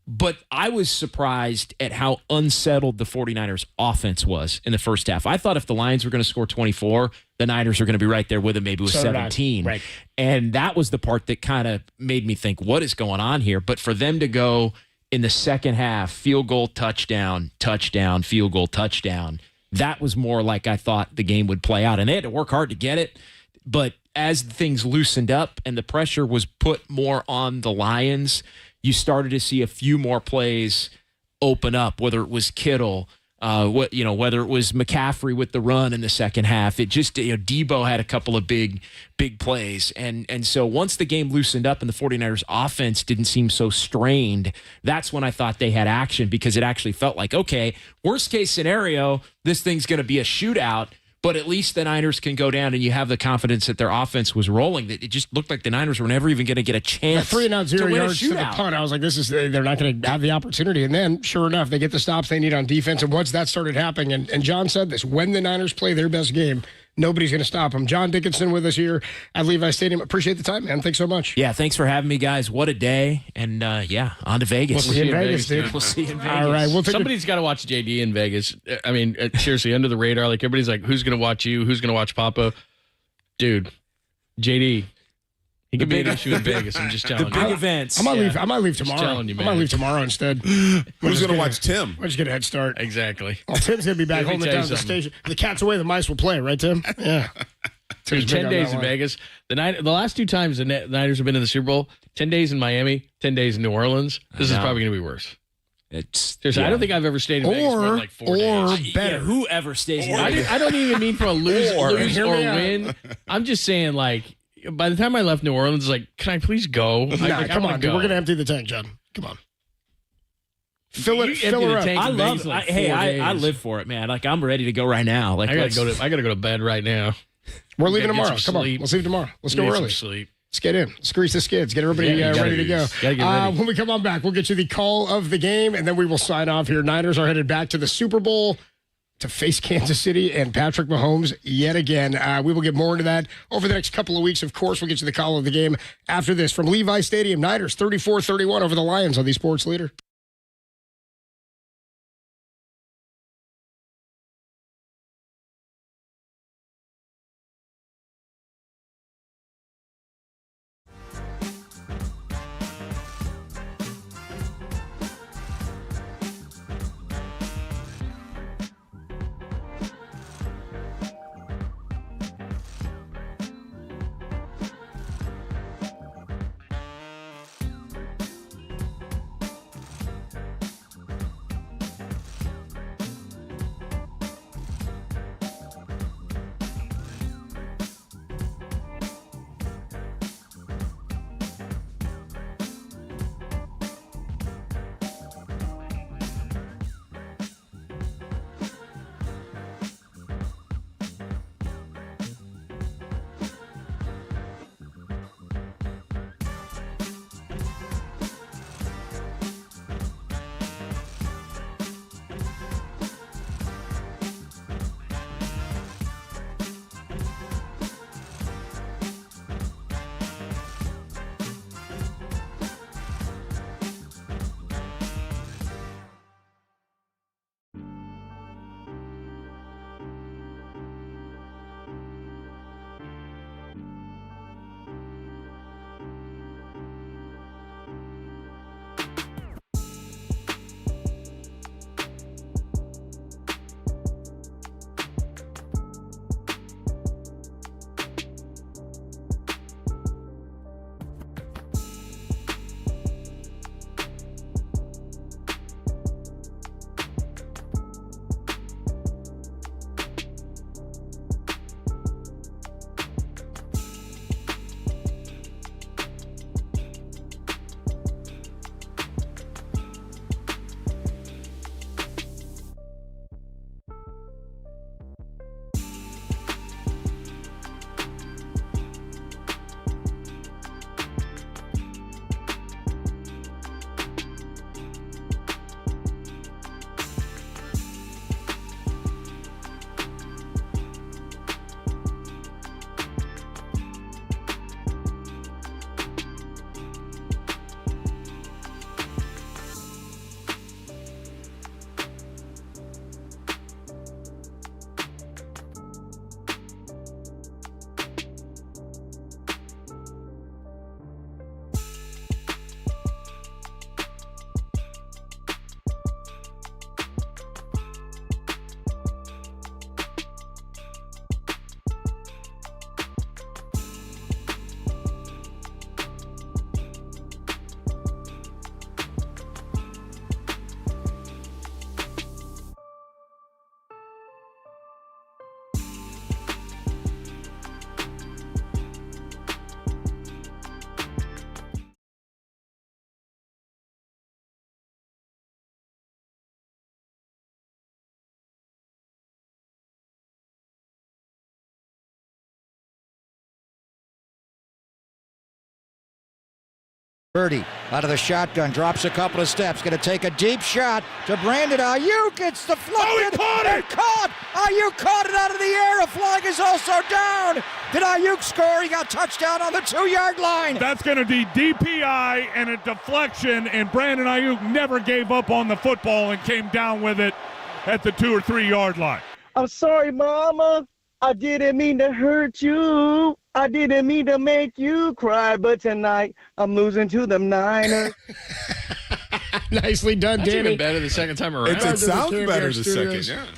S14: But I was surprised at how unsettled the 49ers offense was in the first half. I thought if the Lions were going to score 24, the Niners were going to be right there with them, maybe with 17.
S2: Right.
S14: And that was the part that kind of made me think, what is going on here? But for them to go in the second half, field goal, touchdown, touchdown, field goal, touchdown, that was more like I thought the game would play out. And they had to work hard to get it. But as things loosened up and the pressure was put more on the Lions, you started to see a few more plays open up, whether it was Kittle, Whether it was McCaffrey with the run in the second half, it just, Debo had a couple of big plays. And so once the game loosened up and the 49ers offense didn't seem so strained, that's when I thought they had action, because it actually felt like, okay, worst case scenario, this thing's going to be a shootout. But at least the Niners can go down, and you have the confidence that their offense was rolling. That it just looked like the Niners were never even going to get a chance.
S2: 3 and out, 0
S14: to win
S2: yards
S14: a
S2: to the
S14: shootout.
S2: punt. I was like, they're not going to have the opportunity. And then, sure enough, they get the stops they need on defense. And once that started happening, and John said this, when the Niners play their best game, nobody's going to stop them. John Dickinson with us here at Levi Stadium. Appreciate the time, man. Thanks so much.
S14: Yeah, thanks for having me, guys. What a day. And, on to Vegas.
S2: We'll see you in Vegas, dude.
S14: We'll see you in Vegas.
S2: All right.
S4: Somebody's got to watch JD in Vegas. I mean, seriously, under the radar. Like, everybody's like, who's going to watch you? Who's going to watch Papa? Dude, JD. He could be an issue in Vegas. I'm just telling you.
S14: Big events.
S2: I might leave tomorrow.
S4: telling you,
S2: I might
S4: man.
S2: leave tomorrow instead.
S3: Who's going to watch Tim?
S2: We'll just get a head start.
S4: Exactly.
S2: Well, Tim's going to be back
S4: Let me
S2: holding it
S4: tell you
S2: down at the
S4: something.
S2: station. The cat's away, the mice will play, right, Tim? Yeah.
S4: There's 10 days in Vegas. The last 2 times the Niners have been in the Super Bowl, 10 days in Miami, 10 days in New Orleans. This is probably going to be worse. Seriously, I don't think I've ever stayed in Vegas more than like 4 days.
S14: Better. Whoever stays in Vegas.
S4: I don't even mean from a lose or
S2: Hear me out.
S4: win. I'm just saying, like, by the time I left New Orleans, like, can I please go?
S2: Nah, come on, dude. We're going to empty the tank, John. Come on. Fill
S4: You
S2: it
S4: empty the
S2: up.
S4: tank in Vegas in like 4 days.
S14: I live for it, man. Like, I'm ready to go right now. Like,
S4: I gotta go to bed right now.
S2: We're leaving
S4: Gotta get
S2: tomorrow.
S4: some
S2: Come on.
S4: sleep.
S2: Let's leave tomorrow. Let's go
S4: Need some
S2: early.
S4: sleep.
S2: Let's get in. Let's grease the skids. Get everybody ready to go.
S4: Gotta get ready.
S2: When we come on back, we'll get you the call of the game, and then we will sign off here. Niners are headed back to the Super Bowl to face Kansas City and Patrick Mahomes yet again. We will get more into that over the next couple of weeks. Of course, we'll get you the call of the game after this. From Levi Stadium, Niners 34-31 over the Lions on the Sports Leader.
S12: Purdy out of the shotgun, drops a couple of steps, going to take a deep shot to Brandon Ayuk. It's deflected.
S3: Oh, he caught it!
S12: Caught! Ayuk caught it out of the air. A flag is also down. Did Ayuk score? He got touchdown on the 2-yard line.
S6: That's going to be DPI and a deflection, and Brandon Ayuk never gave up on the football and came down with it at the 2 or 3 yard line.
S13: I'm sorry, Mama. I didn't mean to hurt you. I didn't mean to make you cry, but tonight I'm losing to the Niners.
S2: Nicely done,
S4: That's
S2: Danny.
S4: even better the second time around.
S3: It sounds
S2: KNBR
S3: better the
S2: Studios.
S3: second,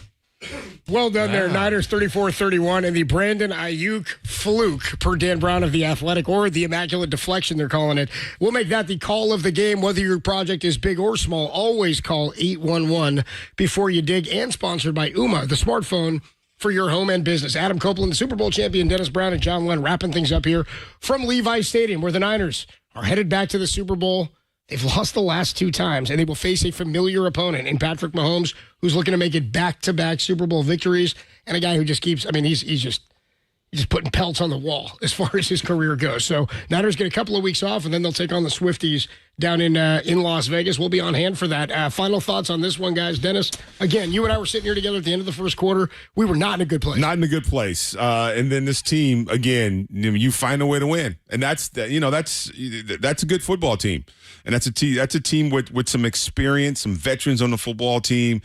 S3: yeah.
S2: Well done there. Niners 34-31, and the Brandon Ayuk fluke, per Dan Brown of The Athletic, or the immaculate deflection, they're calling it. We'll make that the call of the game, whether your project is big or small. Always call 811 before you dig, and sponsored by Ooma, the smartphone for your home and business. Adam Copeland, the Super Bowl champion, Dennis Brown, and John Lund wrapping things up here from Levi's Stadium, where the Niners are headed back to the Super Bowl. They've lost the last 2 times, and they will face a familiar opponent in Patrick Mahomes, who's looking to make it back-to-back Super Bowl victories, and a guy who just keeps, he's just putting pelts on the wall as far as his career goes. So Niners get a couple of weeks off, and then they'll take on the Swifties down in Las Vegas. We'll be on hand for that. Final thoughts on this one, guys. Dennis, again, you and I were sitting here together at the end of the first quarter. We were not in a good place.
S3: Not in a good place. And then this team, again, you find a way to win, and that's a good football team, and that's a team with some experience, some veterans on the football team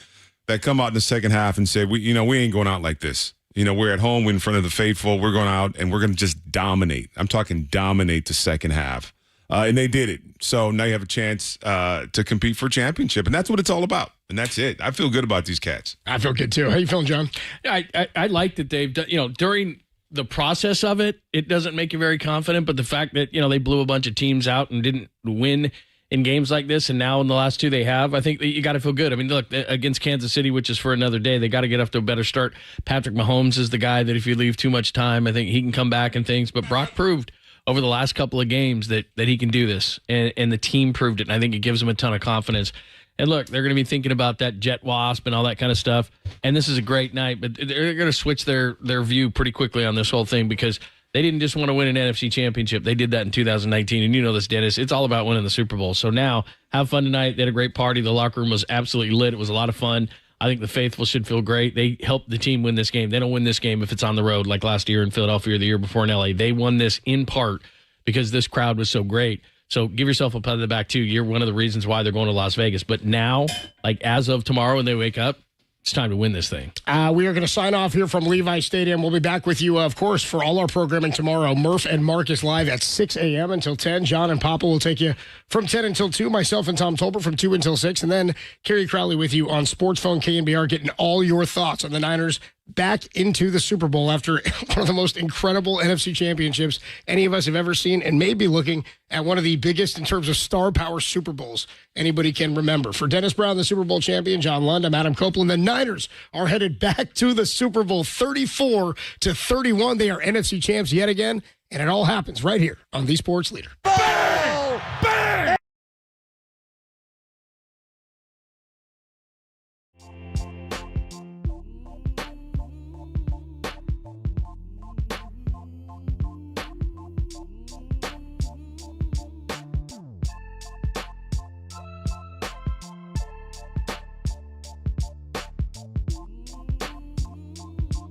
S3: that come out in the second half and say, we ain't going out like this. We're at home, we're in front of the faithful. We're going out, and we're going to just dominate. I'm talking dominate the second half. And they did it. So now you have a chance to compete for a championship. And that's what it's all about. And that's it. I feel good about these cats.
S2: I feel good, too. How you feeling, John?
S4: I like that they've done, during the process of it, it doesn't make you very confident. But the fact that, they blew a bunch of teams out and didn't win in games like this, and now in the last 2 they have, I think you got to feel good. Look, against Kansas City, which is for another day, they got to get off to a better start. Patrick Mahomes is the guy that if you leave too much time, I think he can come back and things. But Brock proved over the last couple of games that he can do this, and the team proved it, and I think it gives them a ton of confidence. And look, they're going to be thinking about that jet wasp and all that kind of stuff, and this is a great night, but they're going to switch their view pretty quickly on this whole thing, because they didn't just want to win an NFC championship. They did that in 2019, and you know this, Dennis. It's all about winning the Super Bowl. So now, have fun tonight. They had a great party. The locker room was absolutely lit. It was a lot of fun. I think the faithful should feel great. They helped the team win this game. They don't win this game if it's on the road like last year in Philadelphia or the year before in LA. They won this in part because this crowd was so great. So give yourself a pat on the back, too. You're one of the reasons why they're going to Las Vegas. But now, like as of tomorrow when they wake up, it's time to win this thing.
S2: We are going to sign off here from Levi's Stadium. We'll be back with you, of course, for all our programming tomorrow. Murph and Marcus live at 6 a.m. until 10. John and Papa will take you from 10 until 2. Myself and Tom Tolbert from 2 until 6. And then Kerry Crowley with you on Sports Phone KNBR, getting all your thoughts on the Niners back into the Super Bowl after one of the most incredible NFC championships any of us have ever seen, and maybe looking at one of the biggest in terms of star power Super Bowls anybody can remember. For Dennis Brown, the Super Bowl champion, John Lund, I'm Adam Copeland. The Niners are headed back to the Super Bowl 34-31. They are NFC champs yet again, and it all happens right here on The Sports Leader.